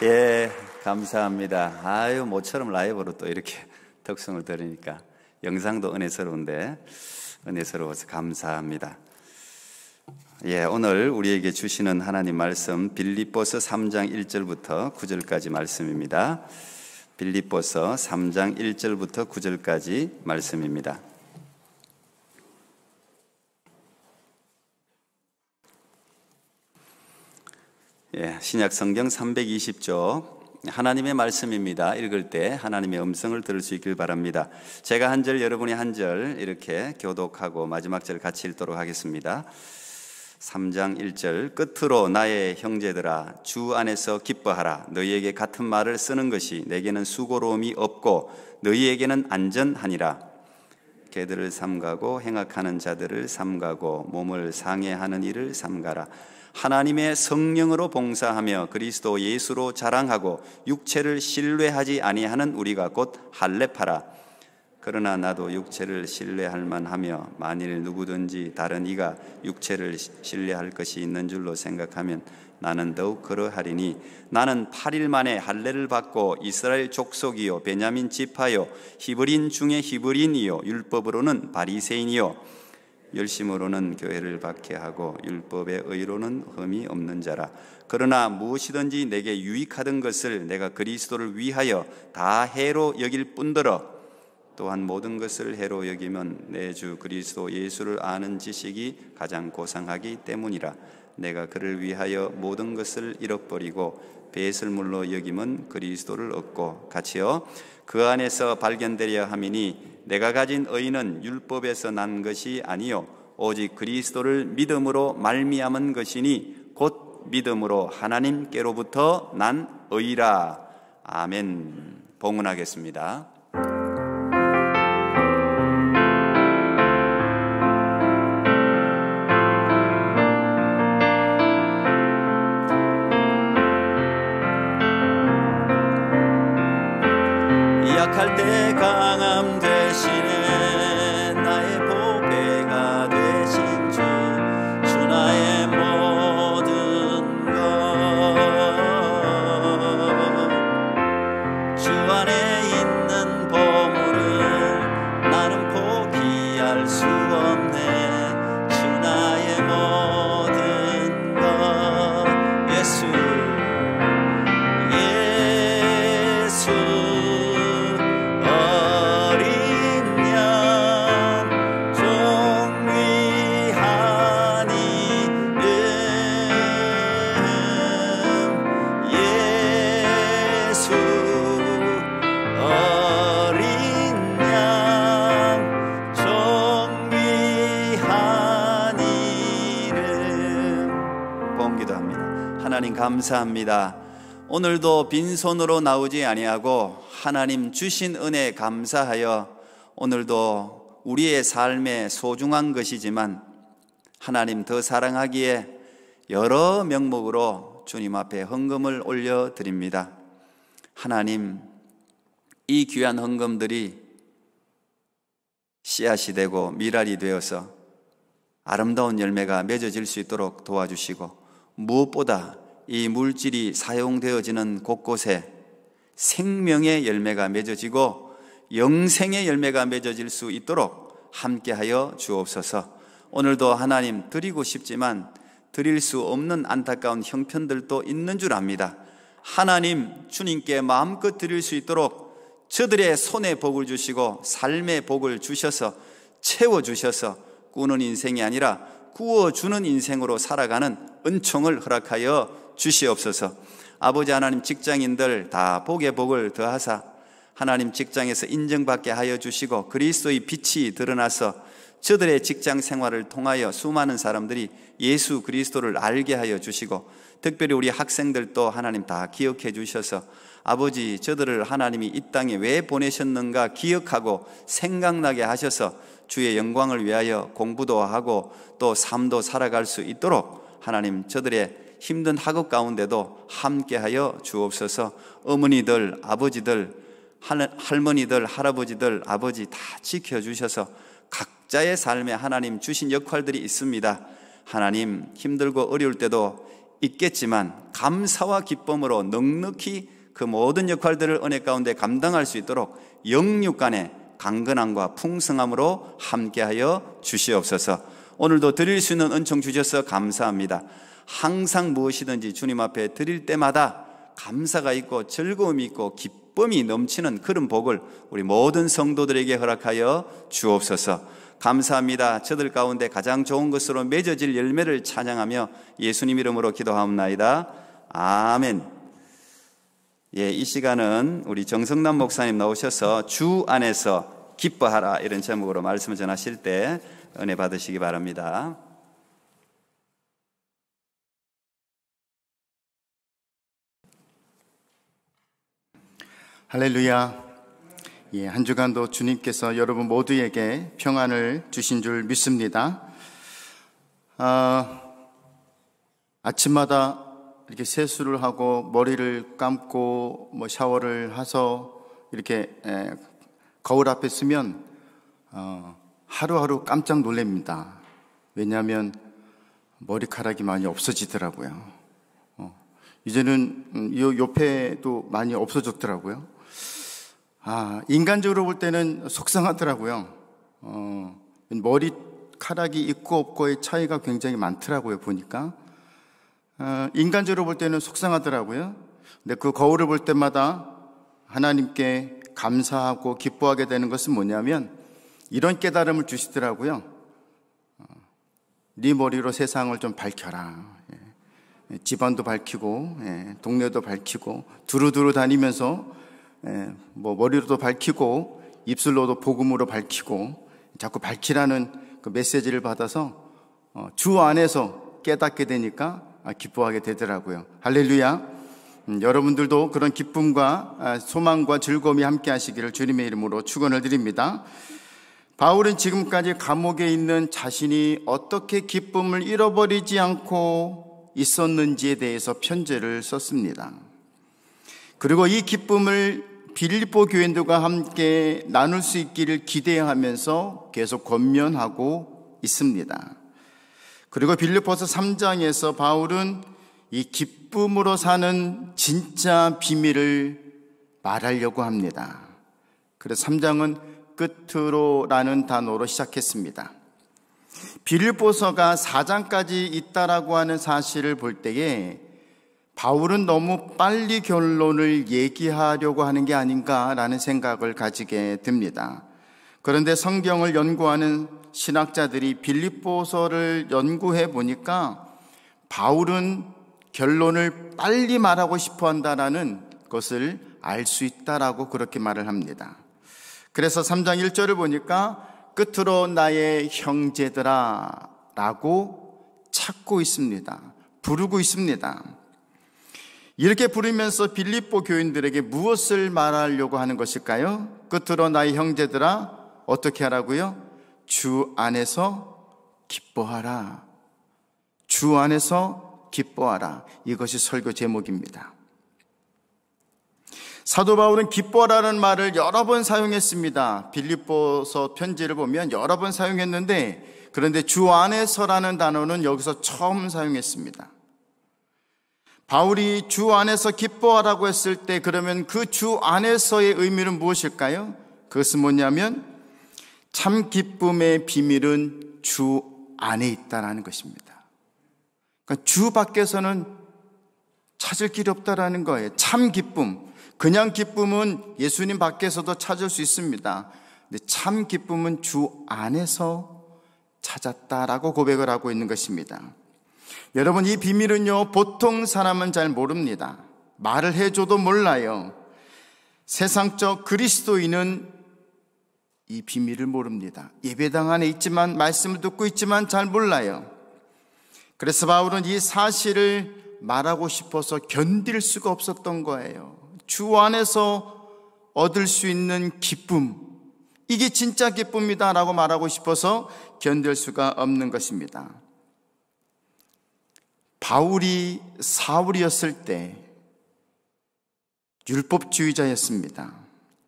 예, 감사합니다. 아유, 모처럼 라이브로 또 이렇게 특성을 들으니까 영상도 은혜스러운데 은혜스러워서 감사합니다. 예, 오늘 우리에게 주시는 하나님 말씀 빌립보서 3장 1절부터 9절까지 말씀입니다. 빌립보서 3장 1절부터 9절까지 말씀입니다. 예, 신약 성경 320쪽 하나님의 말씀입니다. 읽을 때 하나님의 음성을 들을 수 있길 바랍니다. 제가 한 절, 여러분이 한 절 이렇게 교독하고 마지막 절 같이 읽도록 하겠습니다. 3장 1절 끝으로 나의 형제들아 주 안에서 기뻐하라. 너희에게 같은 말을 쓰는 것이 내게는 수고로움이 없고 너희에게는 안전하니라. 개들을 삼가고 행악하는 자들을 삼가고 몸을 상해하는 일을 삼가라. 하나님의 성령으로 봉사하며 그리스도 예수로 자랑하고 육체를 신뢰하지 아니하는 우리가 곧 할례파라. 그러나 나도 육체를 신뢰할 만하며 만일 누구든지 다른 이가 육체를 신뢰할 것이 있는 줄로 생각하면 나는 더욱 그러하리니 나는 8일 만에 할례를 받고 이스라엘 족속이요 베냐민 지파요 히브리인 중에 히브리인이요 율법으로는 바리새인이요 열심으로는 교회를 박해하고 율법의 의로는 흠이 없는 자라. 그러나 무엇이든지 내게 유익하던 것을 내가 그리스도를 위하여 다 해로 여길 뿐더러 또한 모든 것을 해로 여기면 내 주 그리스도 예수를 아는 지식이 가장 고상하기 때문이라. 내가 그를 위하여 모든 것을 잃어버리고 배설물로 여김은 그리스도를 얻고 같이요 그 안에서 발견되려 함이니 내가 가진 의는 율법에서 난 것이 아니요 오직 그리스도를 믿음으로 말미암은 것이니 곧 믿음으로 하나님께로부터 난 의라. 아멘. 봉헌하겠습니다. 약할 때 강함 되시네 나의 보배가 되신 주 나의 모든 것 주 안에 있는 보물을 나는 포기할 수 없네. 주 나의 모든 것 예수 하나님 감사합니다. 오늘도 빈손으로 나오지 아니하고 하나님 주신 은혜 감사하여 오늘도 우리의 삶에 소중한 것이지만 하나님 더 사랑하기에 여러 명목으로 주님 앞에 헌금을 올려드립니다. 하나님 이 귀한 헌금들이 씨앗이 되고 밀알이 되어서 아름다운 열매가 맺어질 수 있도록 도와주시고 무엇보다 이 물질이 사용되어지는 곳곳에 생명의 열매가 맺어지고 영생의 열매가 맺어질 수 있도록 함께하여 주옵소서. 오늘도 하나님 드리고 싶지만 드릴 수 없는 안타까운 형편들도 있는 줄 압니다. 하나님 주님께 마음껏 드릴 수 있도록 저들의 손에 복을 주시고 삶의 복을 주셔서 채워주셔서 꾸는 인생이 아니라 구워주는 인생으로 살아가는 은총을 허락하여 주시옵소서. 아버지 하나님 직장인들 다 복의 복을 더하사 하나님 직장에서 인정받게 하여 주시고 그리스도의 빛이 드러나서 저들의 직장 생활을 통하여 수많은 사람들이 예수 그리스도를 알게 하여 주시고 특별히 우리 학생들도 하나님 다 기억해 주셔서 아버지 저들을 하나님이 이 땅에 왜 보내셨는가 기억하고 생각나게 하셔서 주의 영광을 위하여 공부도 하고 또 삶도 살아갈 수 있도록 하나님 저들의 힘든 학업 가운데도 함께하여 주옵소서. 어머니들, 아버지들, 할머니들, 할아버지들, 아버지 다 지켜주셔서 각자의 삶에 하나님 주신 역할들이 있습니다. 하나님 힘들고 어려울 때도 있겠지만 감사와 기쁨으로 넉넉히 그 모든 역할들을 은혜 가운데 감당할 수 있도록 영육 간의 강건함과 풍성함으로 함께하여 주시옵소서. 오늘도 드릴 수 있는 은총 주셔서 감사합니다. 항상 무엇이든지 주님 앞에 드릴 때마다 감사가 있고 즐거움이 있고 기쁨이 넘치는 그런 복을 우리 모든 성도들에게 허락하여 주옵소서. 감사합니다. 저들 가운데 가장 좋은 것으로 맺어질 열매를 찬양하며 예수님 이름으로 기도하옵나이다. 아멘. 예, 이 시간은 우리 정성남 목사님 나오셔서 주 안에서 기뻐하라 이런 제목으로 말씀을 전하실 때 은혜 받으시기 바랍니다. 할렐루야. 예, 한 주간도 주님께서 여러분 모두에게 평안을 주신 줄 믿습니다. 아침마다 이렇게 세수를 하고 머리를 감고 샤워를 해서 이렇게 거울 앞에 서면 하루하루 깜짝 놀랍니다. 왜냐하면 머리카락이 많이 없어지더라고요. 이제는 이 옆에도 많이 없어졌더라고요. 인간적으로 볼 때는 속상하더라고요. 머리카락이 있고 없고의 차이가 굉장히 많더라고요, 보니까. 인간적으로 볼 때는 속상하더라고요. 근데 그 거울을 볼 때마다 하나님께 감사하고 기뻐하게 되는 것은 뭐냐면 이런 깨달음을 주시더라고요. 네 머리로 세상을 좀 밝혀라. 집안도 밝히고 동네도 밝히고 두루두루 다니면서 머리로도 밝히고 입술로도 복음으로 밝히고 자꾸 밝히라는 그 메시지를 받아서 주 안에서 깨닫게 되니까 기뻐하게 되더라고요. 할렐루야. 여러분들도 그런 기쁨과 소망과 즐거움이 함께 하시기를 주님의 이름으로 축원을 드립니다. 바울은 지금까지 감옥에 있는 자신이 어떻게 기쁨을 잃어버리지 않고 있었는지에 대해서 편지를 썼습니다. 그리고 이 기쁨을 빌립보 교인들과 함께 나눌 수 있기를 기대하면서 계속 권면하고 있습니다. 그리고 빌립보서 3장에서 바울은 이 기쁨으로 사는 진짜 비밀을 말하려고 합니다. 그래서 3장은 끝으로라는 단어로 시작했습니다. 빌립보서가 4장까지 있다라고 하는 사실을 볼 때에 바울은 너무 빨리 결론을 얘기하려고 하는 게 아닌가라는 생각을 가지게 됩니다. 그런데 성경을 연구하는 신학자들이 빌립보서를 연구해 보니까 바울은 결론을 빨리 말하고 싶어 한다라는 것을 알 수 있다라고 그렇게 말을 합니다. 그래서 3장 1절을 보니까 끝으로 나의 형제들아 라고 찾고 있습니다. 부르고 있습니다. 이렇게 부르면서 빌립보 교인들에게 무엇을 말하려고 하는 것일까요? 끝으로 나의 형제들아 어떻게 하라고요? 주 안에서 기뻐하라. 주 안에서 기뻐하라. 이것이 설교 제목입니다. 사도 바울은 기뻐하라는 말을 여러 번 사용했습니다. 빌립보서 편지를 보면 여러 번 사용했는데 그런데 주 안에서라는 단어는 여기서 처음 사용했습니다. 바울이 주 안에서 기뻐하라고 했을 때 그러면 그 주 안에서의 의미는 무엇일까요? 그것은 뭐냐면 참 기쁨의 비밀은 주 안에 있다라는 것입니다. 그러니까 주 밖에서는 찾을 길이 없다라는 거예요. 참 기쁨. 그냥 기쁨은 예수님 밖에서도 찾을 수 있습니다. 근데 참 기쁨은 주 안에서 찾았다라고 고백을 하고 있는 것입니다. 여러분, 이 비밀은요, 보통 사람은 잘 모릅니다. 말을 해줘도 몰라요. 세상적 그리스도인은 이 비밀을 모릅니다. 예배당 안에 있지만, 말씀을 듣고 있지만 잘 몰라요. 그래서 바울은 이 사실을 말하고 싶어서 견딜 수가 없었던 거예요. 주 안에서 얻을 수 있는 기쁨, 이게 진짜 기쁨이다 라고 말하고 싶어서 견딜 수가 없는 것입니다. 바울이 사울이었을 때 율법주의자였습니다.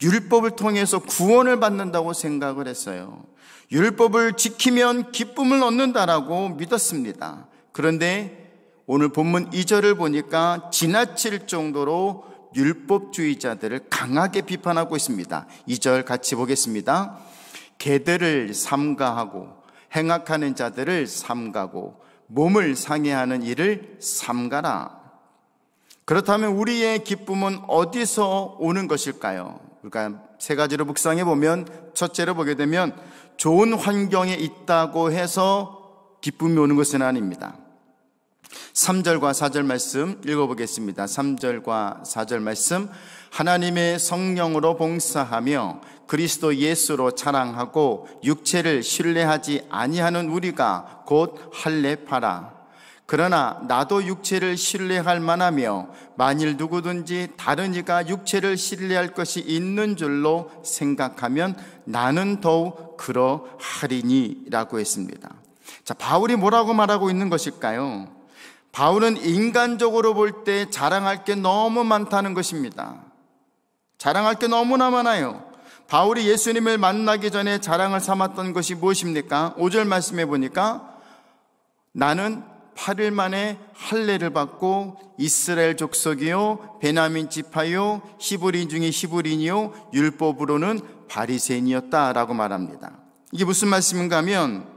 율법을 통해서 구원을 받는다고 생각을 했어요. 율법을 지키면 기쁨을 얻는다라고 믿었습니다. 그런데 오늘 본문 2절을 보니까 지나칠 정도로 율법주의자들을 강하게 비판하고 있습니다. 2절 같이 보겠습니다. 개들을 삼가하고 행악하는 자들을 삼가고 몸을 상해하는 일을 삼가라. 그렇다면 우리의 기쁨은 어디서 오는 것일까요? 우리가 세 가지로 묵상해 보면, 첫째로 보게 되면 좋은 환경에 있다고 해서 기쁨이 오는 것은 아닙니다. 3절과 4절 말씀 읽어보겠습니다. 3절과 4절 말씀. 하나님의 성령으로 봉사하며 그리스도 예수로 자랑하고 육체를 신뢰하지 아니하는 우리가 곧 할례파라. 그러나 나도 육체를 신뢰할 만하며 만일 누구든지 다른 이가 육체를 신뢰할 것이 있는 줄로 생각하면 나는 더욱 그러하리니 라고 했습니다. 자, 바울이 뭐라고 말하고 있는 것일까요? 바울은 인간적으로 볼 때 자랑할 게 너무 많다는 것입니다. 자랑할 게 너무나 많아요. 바울이 예수님을 만나기 전에 자랑을 삼았던 것이 무엇입니까? 5절 말씀해 보니까 나는 8일 만에 할례를 받고 이스라엘 족속이요 베냐민 지파요 히브리인 중에 히브리인이요 율법으로는 바리새인이었다라고 말합니다. 이게 무슨 말씀인가 하면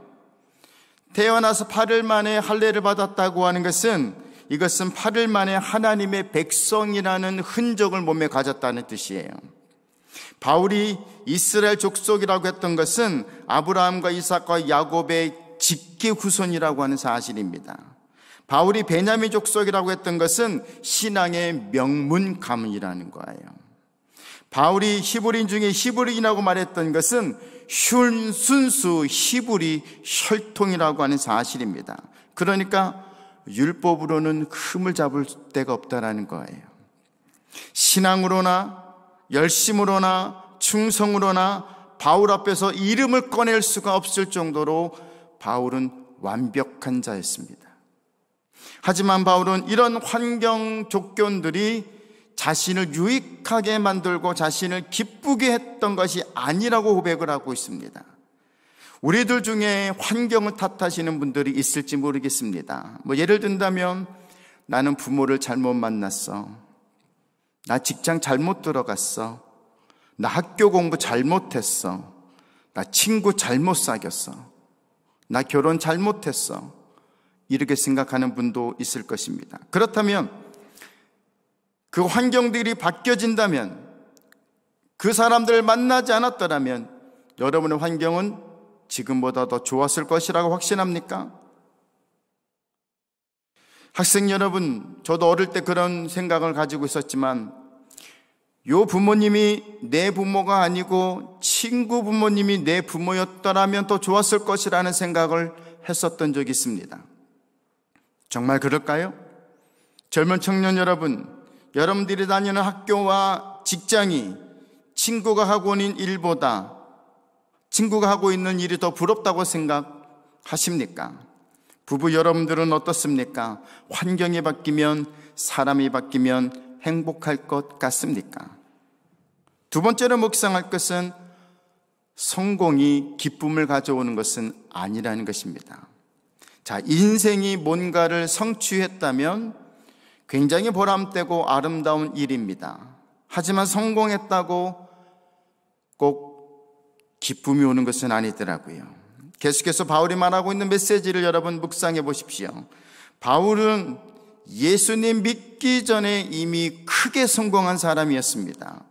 태어나서 8일 만에 할례를 받았다고 하는 것은 이것은 8일 만에 하나님의 백성이라는 흔적을 몸에 가졌다는 뜻이에요. 바울이 이스라엘 족속이라고 했던 것은 아브라함과 이삭과 야곱의 직계 후손이라고 하는 사실입니다. 바울이 베냐민 족속이라고 했던 것은 신앙의 명문 가문이라는 거예요. 바울이 히브리인 중에 히브리인이라고 말했던 것은 순수 히브리 혈통이라고 하는 사실입니다. 그러니까 율법으로는 흠을 잡을 데가 없다라는 거예요. 신앙으로나 열심으로나 충성으로나 바울 앞에서 이름을 꺼낼 수가 없을 정도로 바울은 완벽한 자였습니다. 하지만 바울은 이런 환경 조건들이 자신을 유익하게 만들고 자신을 기쁘게 했던 것이 아니라고 고백을 하고 있습니다. 우리들 중에 환경을 탓하시는 분들이 있을지 모르겠습니다. 예를 든다면 나는 부모를 잘못 만났어. 나 직장 잘못 들어갔어. 나 학교 공부 잘못했어. 나 친구 잘못 사귀었어. 나 결혼 잘못했어. 이렇게 생각하는 분도 있을 것입니다. 그렇다면 그 환경들이 바뀌어진다면, 그 사람들을 만나지 않았더라면 여러분의 환경은 지금보다 더 좋았을 것이라고 확신합니까? 학생 여러분, 저도 어릴 때 그런 생각을 가지고 있었지만 요 부모님이 내 부모가 아니고 친구 부모님이 내 부모였더라면 더 좋았을 것이라는 생각을 했었던 적이 있습니다. 정말 그럴까요? 젊은 청년 여러분, 여러분들이 다니는 학교와 직장이 친구가 하고 있는 일보다 친구가 하고 있는 일이 더 부럽다고 생각하십니까? 부부 여러분들은 어떻습니까? 환경이 바뀌면, 사람이 바뀌면 행복할 것 같습니까? 두 번째로 묵상할 것은 성공이 기쁨을 가져오는 것은 아니라는 것입니다. 자, 인생이 뭔가를 성취했다면 굉장히 보람되고 아름다운 일입니다. 하지만 성공했다고 꼭 기쁨이 오는 것은 아니더라고요. 계속해서 바울이 말하고 있는 메시지를 여러분 묵상해 보십시오. 바울은 예수님 믿기 전에 이미 크게 성공한 사람이었습니다.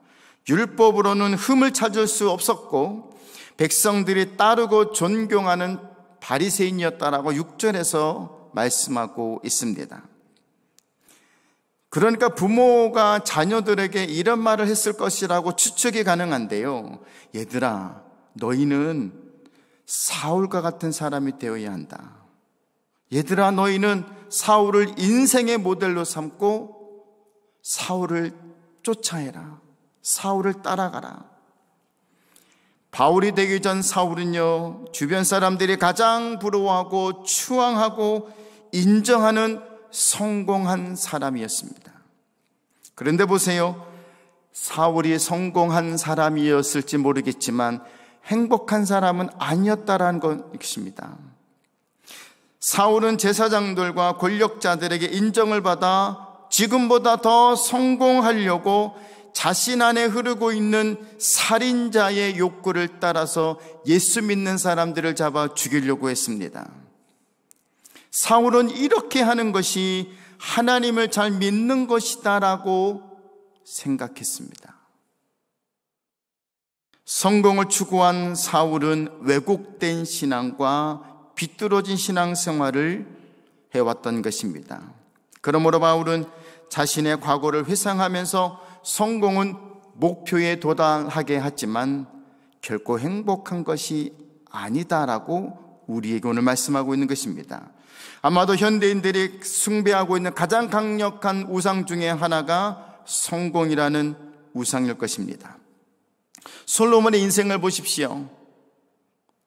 율법으로는 흠을 찾을 수 없었고 백성들이 따르고 존경하는 바리새인이었다라고 6절에서 말씀하고 있습니다. 그러니까 부모가 자녀들에게 이런 말을 했을 것이라고 추측이 가능한데요. 얘들아, 너희는 사울과 같은 사람이 되어야 한다. 얘들아, 너희는 사울을 인생의 모델로 삼고 사울을 쫓아해라. 사울을 따라가라. 바울이 되기 전 사울은요, 주변 사람들이 가장 부러워하고 추앙하고 인정하는 성공한 사람이었습니다. 그런데 보세요, 사울이 성공한 사람이었을지 모르겠지만 행복한 사람은 아니었다라는 것입니다. 사울은 제사장들과 권력자들에게 인정을 받아 지금보다 더 성공하려고 자신 안에 흐르고 있는 살인자의 욕구를 따라서 예수 믿는 사람들을 잡아 죽이려고 했습니다. 사울은 이렇게 하는 것이 하나님을 잘 믿는 것이다라고 생각했습니다. 성공을 추구한 사울은 왜곡된 신앙과 비뚤어진 신앙생활을 해왔던 것입니다. 그러므로 바울은 자신의 과거를 회상하면서 성공은 목표에 도달하게 하지만 결코 행복한 것이 아니다라고 우리에게 오늘 말씀하고 있는 것입니다. 아마도 현대인들이 숭배하고 있는 가장 강력한 우상 중에 하나가 성공이라는 우상일 것입니다. 솔로몬의 인생을 보십시오.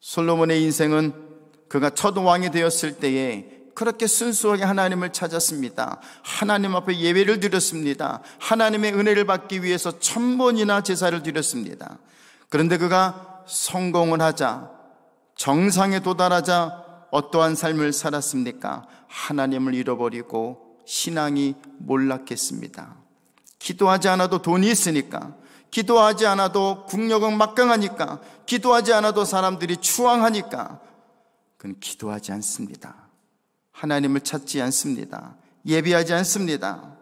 솔로몬의 인생은 그가 첫 왕이 되었을 때에 그렇게 순수하게 하나님을 찾았습니다. 하나님 앞에 예배를 드렸습니다. 하나님의 은혜를 받기 위해서 1000번이나 제사를 드렸습니다. 그런데 그가 성공을 하자, 정상에 도달하자 어떠한 삶을 살았습니까? 하나님을 잃어버리고 신앙이 몰락했습니다. 기도하지 않아도 돈이 있으니까, 기도하지 않아도 국력은 막강하니까, 기도하지 않아도 사람들이 추앙하니까 그는 기도하지 않습니다. 하나님을 찾지 않습니다. 예배하지 않습니다.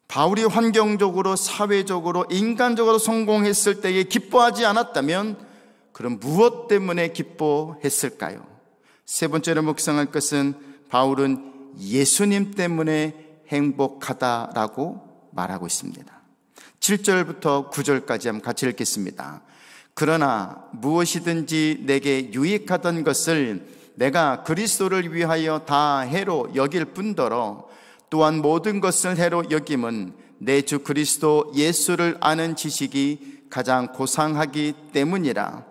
바울이 환경적으로, 사회적으로, 인간적으로 성공했을 때에 기뻐하지 않았다면 그럼 무엇 때문에 기뻐했을까요? 세 번째로 묵상할 것은 바울은 예수님 때문에 행복하다라고 말하고 있습니다. 7절부터 9절까지 한번 같이 읽겠습니다. 그러나 무엇이든지 내게 유익하던 것을 내가 그리스도를 위하여 다 해로 여길 뿐더러 또한 모든 것을 해로 여김은 내 주 그리스도 예수를 아는 지식이 가장 고상하기 때문이라.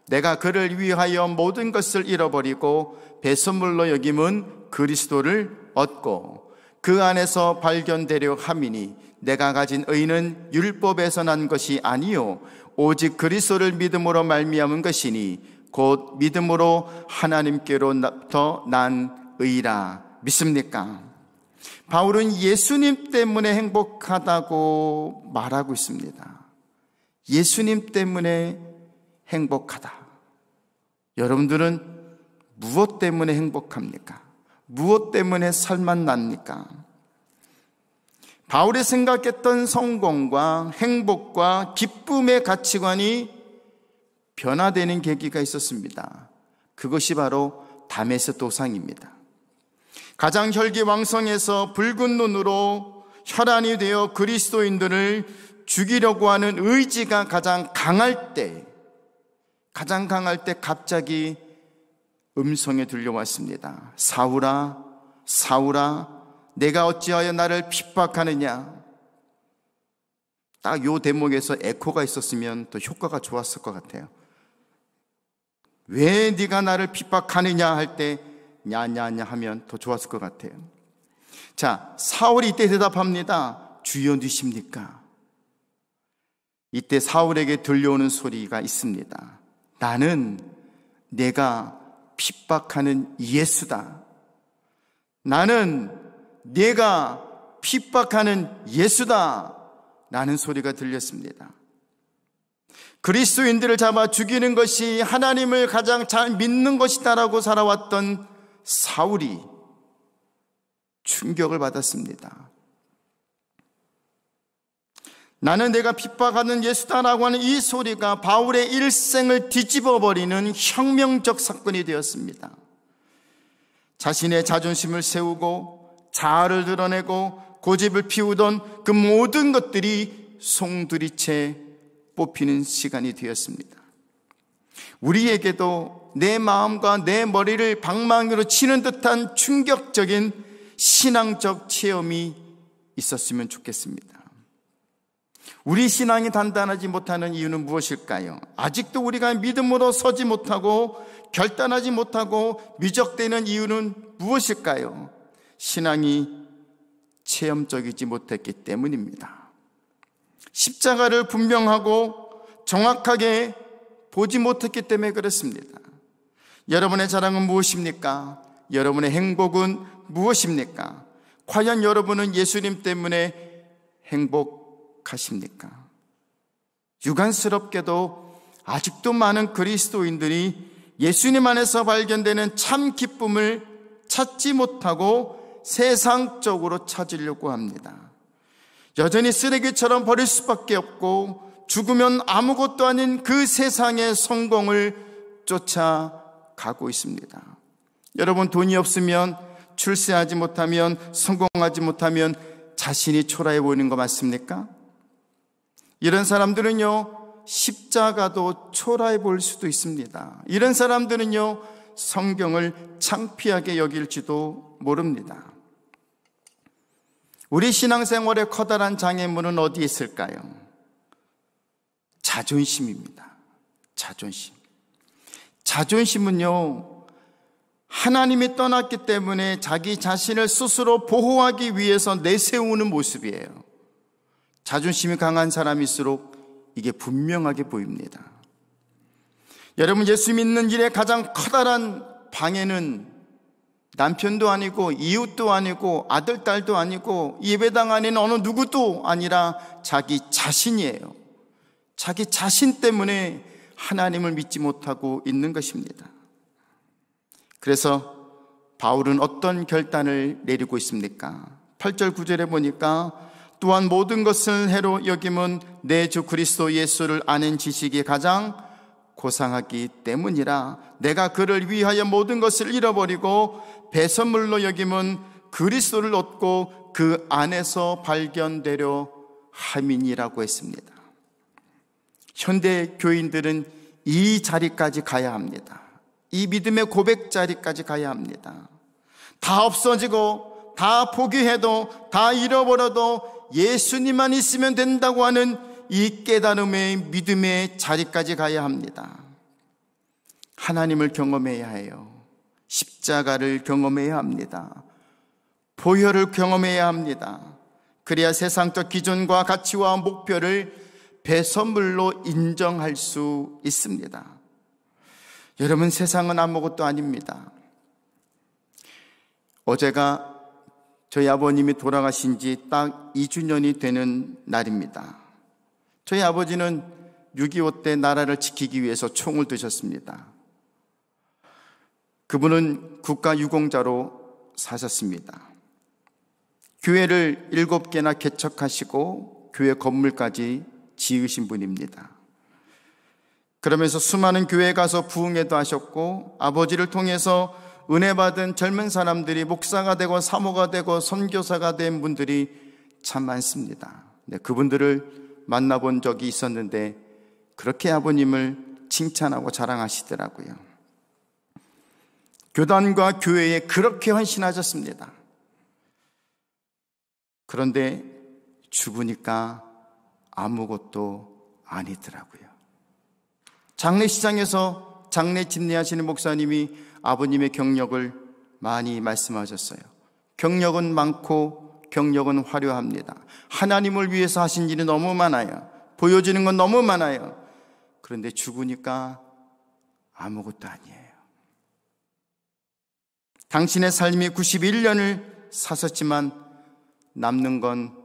내가 그를 위하여 모든 것을 잃어버리고 배설물로 여김은 그리스도를 얻고 그 안에서 발견되려 함이니 내가 가진 의는 율법에서 난 것이 아니요 오직 그리스도를 믿음으로 말미암은 것이니 곧 믿음으로 하나님께로부터 난 의라. 믿습니까? 바울은 예수님 때문에 행복하다고 말하고 있습니다. 예수님 때문에 행복하다. 여러분들은 무엇 때문에 행복합니까? 무엇 때문에 살만 납니까? 바울이 생각했던 성공과 행복과 기쁨의 가치관이 변화되는 계기가 있었습니다. 그것이 바로 다메섹 도상입니다. 가장 혈기왕성해서 붉은 눈으로 혈안이 되어 그리스도인들을 죽이려고 하는 의지가 가장 강할 때 갑자기 음성이 들려왔습니다. 사울아, 사울아, 내가 어찌하여 나를 핍박하느냐? 딱 요 대목에서 에코가 있었으면 더 효과가 좋았을 것 같아요. 왜 네가 나를 핍박하느냐 할 때 냐냐냐 하면 더 좋았을 것 같아요. 자, 사울이 이때 대답합니다. 주여 누십니까? 이때 사울에게 들려오는 소리가 있습니다. 나는 내가 핍박하는 예수다. 나는 내가 핍박하는 예수다. 라는 소리가 들렸습니다. 그리스도인들을 잡아 죽이는 것이 하나님을 가장 잘 믿는 것이다라고 살아왔던 사울이 충격을 받았습니다. 나는 내가 핍박하는 예수다라고 하는 이 소리가 바울의 일생을 뒤집어버리는 혁명적 사건이 되었습니다. 자신의 자존심을 세우고 자아를 드러내고 고집을 피우던 그 모든 것들이 송두리째 뽑히는 시간이 되었습니다. 우리에게도 내 마음과 내 머리를 방망이로 치는 듯한 충격적인 신앙적 체험이 있었으면 좋겠습니다. 우리 신앙이 단단하지 못하는 이유는 무엇일까요? 아직도 우리가 믿음으로 서지 못하고 결단하지 못하고 미적되는 이유는 무엇일까요? 신앙이 체험적이지 못했기 때문입니다. 십자가를 분명하고 정확하게 보지 못했기 때문에 그렇습니다. 여러분의 자랑은 무엇입니까? 여러분의 행복은 무엇입니까? 과연 여러분은 예수님 때문에 행복하십니까? 유관스럽게도 아직도 많은 그리스도인들이 예수님 안에서 발견되는 참 기쁨을 찾지 못하고 세상적으로 찾으려고 합니다. 여전히 쓰레기처럼 버릴 수밖에 없고 죽으면 아무것도 아닌 그 세상의 성공을 쫓아가고 있습니다. 여러분, 돈이 없으면, 출세하지 못하면, 성공하지 못하면 자신이 초라해 보이는 거 맞습니까? 이런 사람들은요, 십자가도 초라해 보일 수도 있습니다. 이런 사람들은요, 성경을 창피하게 여길지도 모릅니다. 우리 신앙생활의 커다란 장애물은 어디에 있을까요? 자존심입니다. 자존심. 자존심은요, 하나님이 떠났기 때문에 자기 자신을 스스로 보호하기 위해서 내세우는 모습이에요. 자존심이 강한 사람일수록 이게 분명하게 보입니다. 여러분, 예수 믿는 일의 가장 커다란 방해는 남편도 아니고 이웃도 아니고 아들, 딸도 아니고 예배당 안에는 어느 누구도 아니라 자기 자신이에요. 자기 자신 때문에 하나님을 믿지 못하고 있는 것입니다. 그래서 바울은 어떤 결단을 내리고 있습니까? 8절 9절에 보니까 또한 모든 것을 해로 여김은 내 주 그리스도 예수를 아는 지식이 가장 고상하기 때문이라. 내가 그를 위하여 모든 것을 잃어버리고 배설물로 여김은 그리스도를 얻고 그 안에서 발견되려 함이니라고 했습니다. 현대 교인들은 이 자리까지 가야 합니다. 이 믿음의 고백 자리까지 가야 합니다. 다 없어지고 다 포기해도 다 잃어버려도 예수님만 있으면 된다고 하는 이 깨달음의 믿음의 자리까지 가야 합니다. 하나님을 경험해야 해요. 십자가를 경험해야 합니다. 보혈을 경험해야 합니다. 그래야 세상적 기준과 가치와 목표를 배선물로 인정할 수 있습니다. 여러분, 세상은 아무것도 아닙니다. 어제가 저희 아버님이 돌아가신 지 딱 2주년이 되는 날입니다. 저희 아버지는 6.25 때 나라를 지키기 위해서 총을 드셨습니다. 그분은 국가유공자로 사셨습니다. 교회를 7개나 개척하시고 교회 건물까지 지으신 분입니다. 그러면서 수많은 교회에 가서 부흥회도 하셨고, 아버지를 통해서 은혜 받은 젊은 사람들이 목사가 되고 사모가 되고 선교사가 된 분들이 참 많습니다. 네, 그분들을 만나본 적이 있었는데 그렇게 아버님을 칭찬하고 자랑하시더라고요. 교단과 교회에 그렇게 헌신하셨습니다. 그런데 죽으니까 아무것도 아니더라고요. 장례시장에서 장례 집례하시는 목사님이 아버님의 경력을 많이 말씀하셨어요. 경력은 많고 경력은 화려합니다. 하나님을 위해서 하신 일이 너무 많아요. 보여지는 건 너무 많아요. 그런데 죽으니까 아무것도 아니에요. 당신의 삶이 91년을 사셨지만 남는 건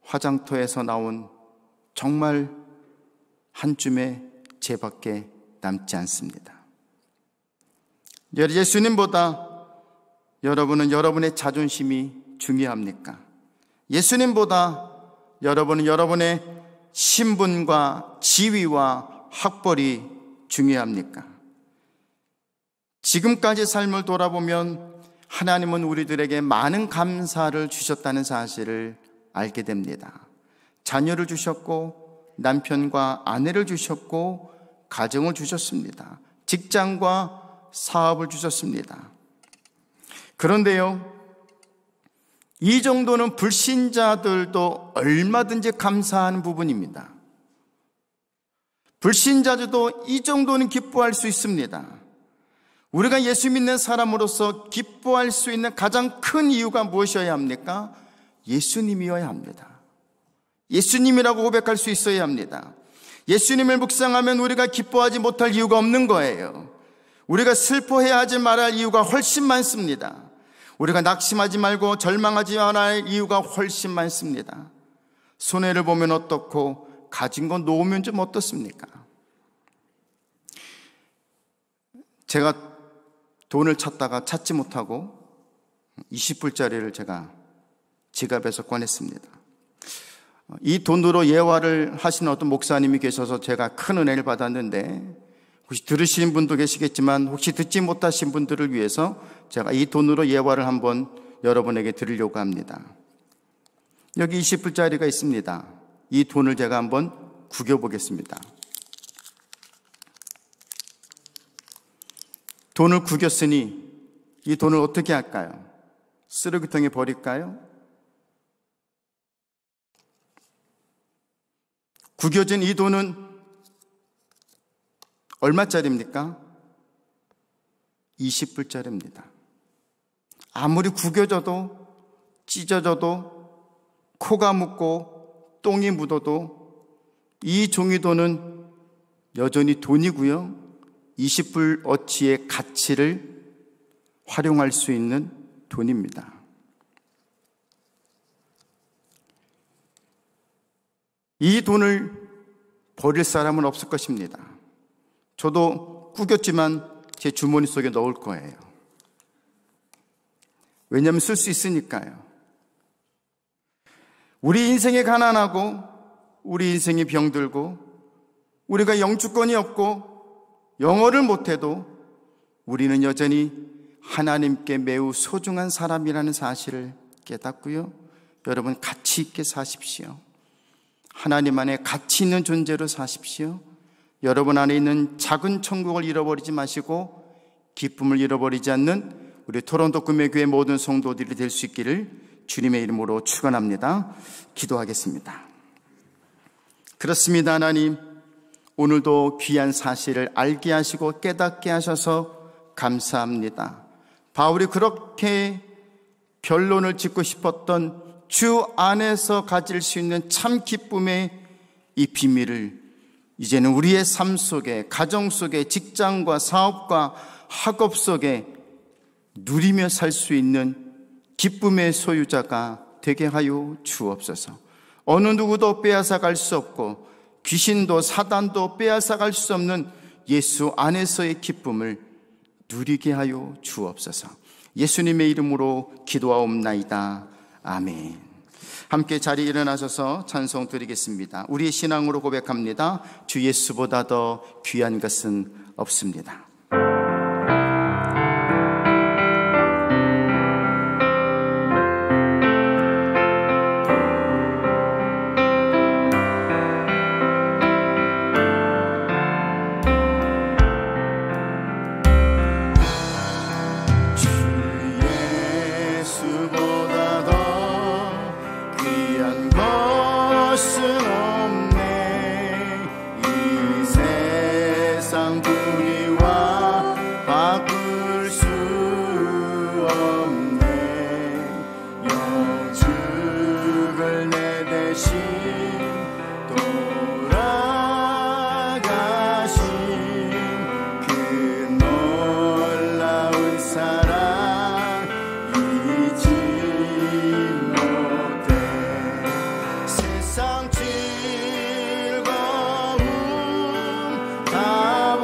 화장터에서 나온 정말 한 줌의 재밖에 남지 않습니다. 예수님보다 여러분은 여러분의 자존심이 중요합니까? 예수님보다 여러분은 여러분의 신분과 지위와 학벌이 중요합니까? 지금까지 삶을 돌아보면 하나님은 우리들에게 많은 감사를 주셨다는 사실을 알게 됩니다. 자녀를 주셨고, 남편과 아내를 주셨고, 가정을 주셨습니다. 직장과 사업을 주셨습니다. 그런데요, 이 정도는 불신자들도 얼마든지 감사하는 부분입니다. 불신자들도 이 정도는 기뻐할 수 있습니다. 우리가 예수 믿는 사람으로서 기뻐할 수 있는 가장 큰 이유가 무엇이어야 합니까? 예수님이어야 합니다. 예수님이라고 고백할 수 있어야 합니다. 예수님을 묵상하면 우리가 기뻐하지 못할 이유가 없는 거예요. 우리가 슬퍼해야 하지 말할 이유가 훨씬 많습니다. 우리가 낙심하지 말고 절망하지 말아야 할 이유가 훨씬 많습니다. 손해를 보면 어떻고 가진 건 놓으면 좀 어떻습니까? 제가 돈을 찾다가 찾지 못하고 20불짜리를 제가 지갑에서 꺼냈습니다. 이 돈으로 예화를 하시는 어떤 목사님이 계셔서 제가 큰 은혜를 받았는데, 혹시 들으시는 분도 계시겠지만 혹시 듣지 못하신 분들을 위해서 제가 이 돈으로 예화를 한번 여러분에게 드리려고 합니다. 여기 20불짜리가 있습니다. 이 돈을 제가 한번 구겨보겠습니다. 돈을 구겼으니 이 돈을 어떻게 할까요? 쓰레기통에 버릴까요? 구겨진 이 돈은 얼마짜리입니까? 20불짜리입니다. 아무리 구겨져도 찢어져도 코가 묻고 똥이 묻어도 이 종이돈은 여전히 돈이고요, 20불어치의 가치를 활용할 수 있는 돈입니다. 이 돈을 버릴 사람은 없을 것입니다. 저도 구겼지만 제 주머니 속에 넣을 거예요. 왜냐하면 쓸 수 있으니까요. 우리 인생이 가난하고 우리 인생이 병들고 우리가 영주권이 없고 영어를 못해도 우리는 여전히 하나님께 매우 소중한 사람이라는 사실을 깨닫고요, 여러분 가치 있게 사십시오. 하나님 안에 가치 있는 존재로 사십시오. 여러분 안에 있는 작은 천국을 잃어버리지 마시고 기쁨을 잃어버리지 않는 우리 토론토 금혜교회 모든 성도들이 될 수 있기를 주님의 이름으로 축원합니다. 기도하겠습니다. 그렇습니다. 하나님, 오늘도 귀한 사실을 알게 하시고 깨닫게 하셔서 감사합니다. 바울이 그렇게 결론을 짓고 싶었던 주 안에서 가질 수 있는 참 기쁨의 이 비밀을 이제는 우리의 삶 속에, 가정 속에, 직장과 사업과 학업 속에 누리며 살 수 있는 기쁨의 소유자가 되게 하여 주옵소서. 어느 누구도 빼앗아갈 수 없고 귀신도 사단도 빼앗아갈 수 없는 예수 안에서의 기쁨을 누리게 하여 주옵소서. 예수님의 이름으로 기도하옵나이다. 아멘. 함께 자리에 일어나셔서 찬송 드리겠습니다. 우리의 신앙으로 고백합니다. 주 예수보다 더 귀한 것은 없습니다. 다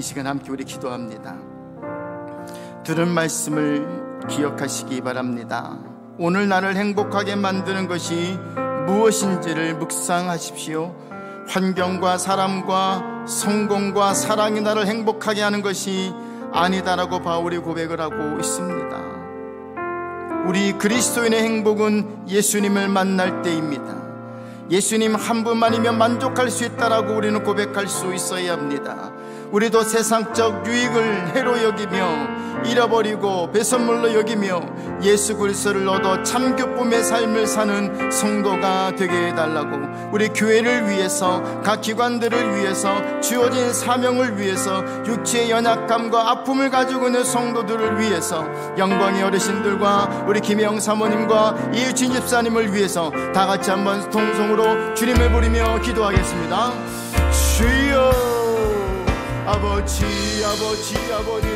이 시간 함께 우리 기도합니다. 들은 말씀을 기억하시기 바랍니다. 오늘 나를 행복하게 만드는 것이 무엇인지를 묵상하십시오. 환경과 사람과 성공과 사랑이 나를 행복하게 하는 것이 아니다라고 바울이 고백을 하고 있습니다. 우리 그리스도인의 행복은 예수님을 만날 때입니다. 예수님 한 분만이면 만족할 수 있다라고 우리는 고백할 수 있어야 합니다. 우리도 세상적 유익을 해로 여기며 잃어버리고 배선물로 여기며 예수 그리스도를 얻어 참 기쁨의 삶을 사는 성도가 되게 해달라고, 우리 교회를 위해서, 각 기관들을 위해서, 주어진 사명을 위해서, 육체의 연약감과 아픔을 가지고 있는 성도들을 위해서, 영광의 어르신들과 우리 김영 사모님과 이유진 집사님을 위해서 다 같이 한번 통성으로 주님을 부르며 기도하겠습니다. 주여, 아버지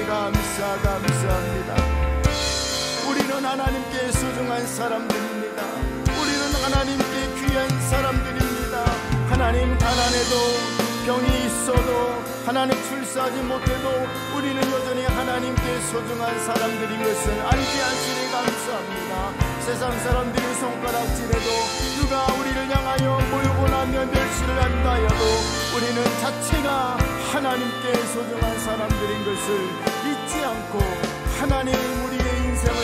감사합니다. 우리는 하나님께 소중한 사람들입니다. 우리는 하나님께 귀한 사람들입니다. 하나님, 가난해도 병이 있어도 하나님 출세하지 못해도 우리는 여전히 하나님께 소중한 사람들인 것을 알게 하시니 감사합니다. 세상 사람들이 손가락질해도, 누가 우리를 향하여 모욕을 하며 멸시를 한다 해도 우리는 자체가 하나님께 소중한 사람들인 것을 잊지 않고 하나님, 우리의 인생을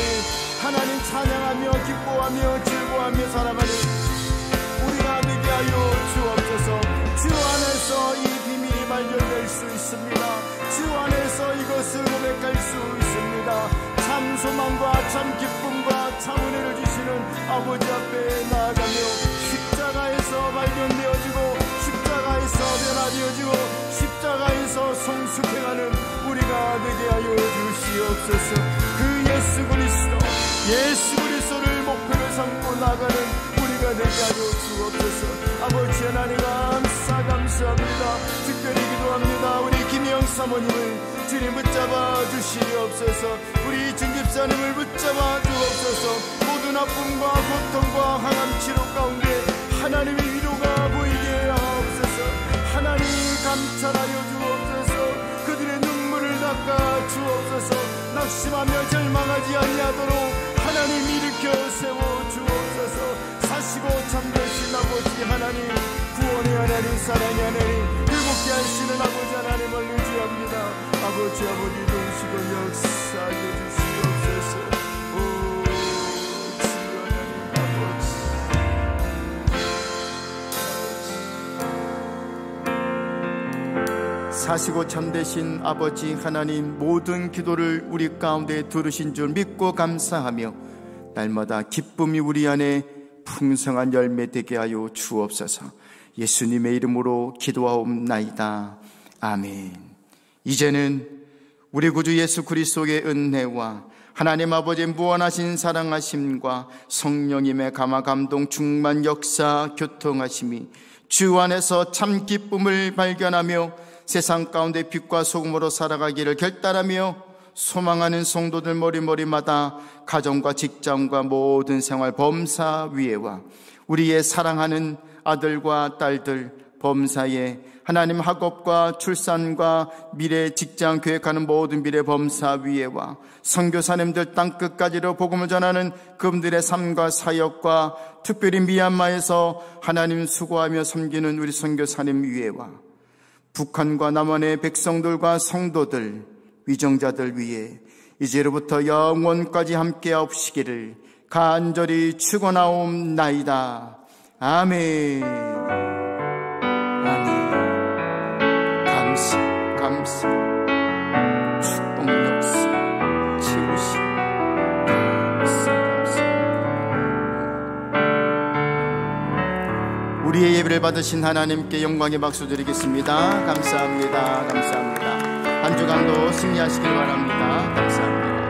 하나님 찬양하며 기뻐하며 즐거워하며 살아가는 우리가 되게 하여 주옵소서. 주 안에서 이 비밀이 발견될 수 있습니다. 주 안에서 이것을 고백할 수 있습니다. 참 소망과 참 기쁨과 참 은혜를 주시는 아버지 앞에 나아가며 십자가에서 발견되어지고 십자가에서 변화되어지고 십자가에서 성숙해가는 우리가 되게 하여 주시옵소서. 그 예수 그리스도를 목표로 삼고 나가는 우리가 되게 하여 주옵소서. 아버지 하나님 감사합니다. 특별히 기도합니다. 우리 김영 사모님을 주님 붙잡아 주시옵소서. 우리 준 집사님을 붙잡아 주옵소서. 모든 아픔과 고통과 항암 치료 가운데 하나님의 위로가 보이게 하옵소서. 하나님 감찰하여 주옵소서. 그들의 눈물을 닦아 주옵소서. 낙심하며 절망하지 아니하도록 하나님 일으켜 세워 주옵소서. 사시고 참되신 아버지 하나님, 구원의 하나님, 사랑의 하나님, 회복케 하시는 아버지 하나님을 의지합니다. 아버지 동시고 역사해 주시옵소서. 오 주 하나님 아버지, 사시고 참되신 아버지 하나님, 모든 기도를 우리 가운데 들으신 줄 믿고 감사하며 날마다 기쁨이 우리 안에 풍성한 열매 되게 하여 주옵소서. 예수님의 이름으로 기도하옵나이다. 아멘. 이제는 우리 구주 예수 그리스도의 은혜와 하나님 아버지의 무한하신 사랑하심과 성령님의 감화 감동 충만 역사 교통하심이 주 안에서 참 기쁨을 발견하며 세상 가운데 빛과 소금으로 살아가기를 결단하며 소망하는 성도들 머리마다 가정과 직장과 모든 생활 범사 위에와 우리의 사랑하는 아들과 딸들 범사에 하나님 학업과 출산과 미래 직장 계획하는 모든 미래 범사 위에와 선교사님들 땅끝까지로 복음을 전하는 그분들의 삶과 사역과 특별히 미얀마에서 하나님 수고하며 섬기는 우리 선교사님 위에와 북한과 남한의 백성들과 성도들 위정자들 위해 이제로부터 영원까지 함께하옵시기를 간절히 축원하옵나이다. 아멘. 아멘. 감사 축복 역사 치우시 감사. 우리의 예배를 받으신 하나님께 영광의 박수 드리겠습니다. 감사합니다. 한 주간도 승리하시길 바랍니다. 감사합니다.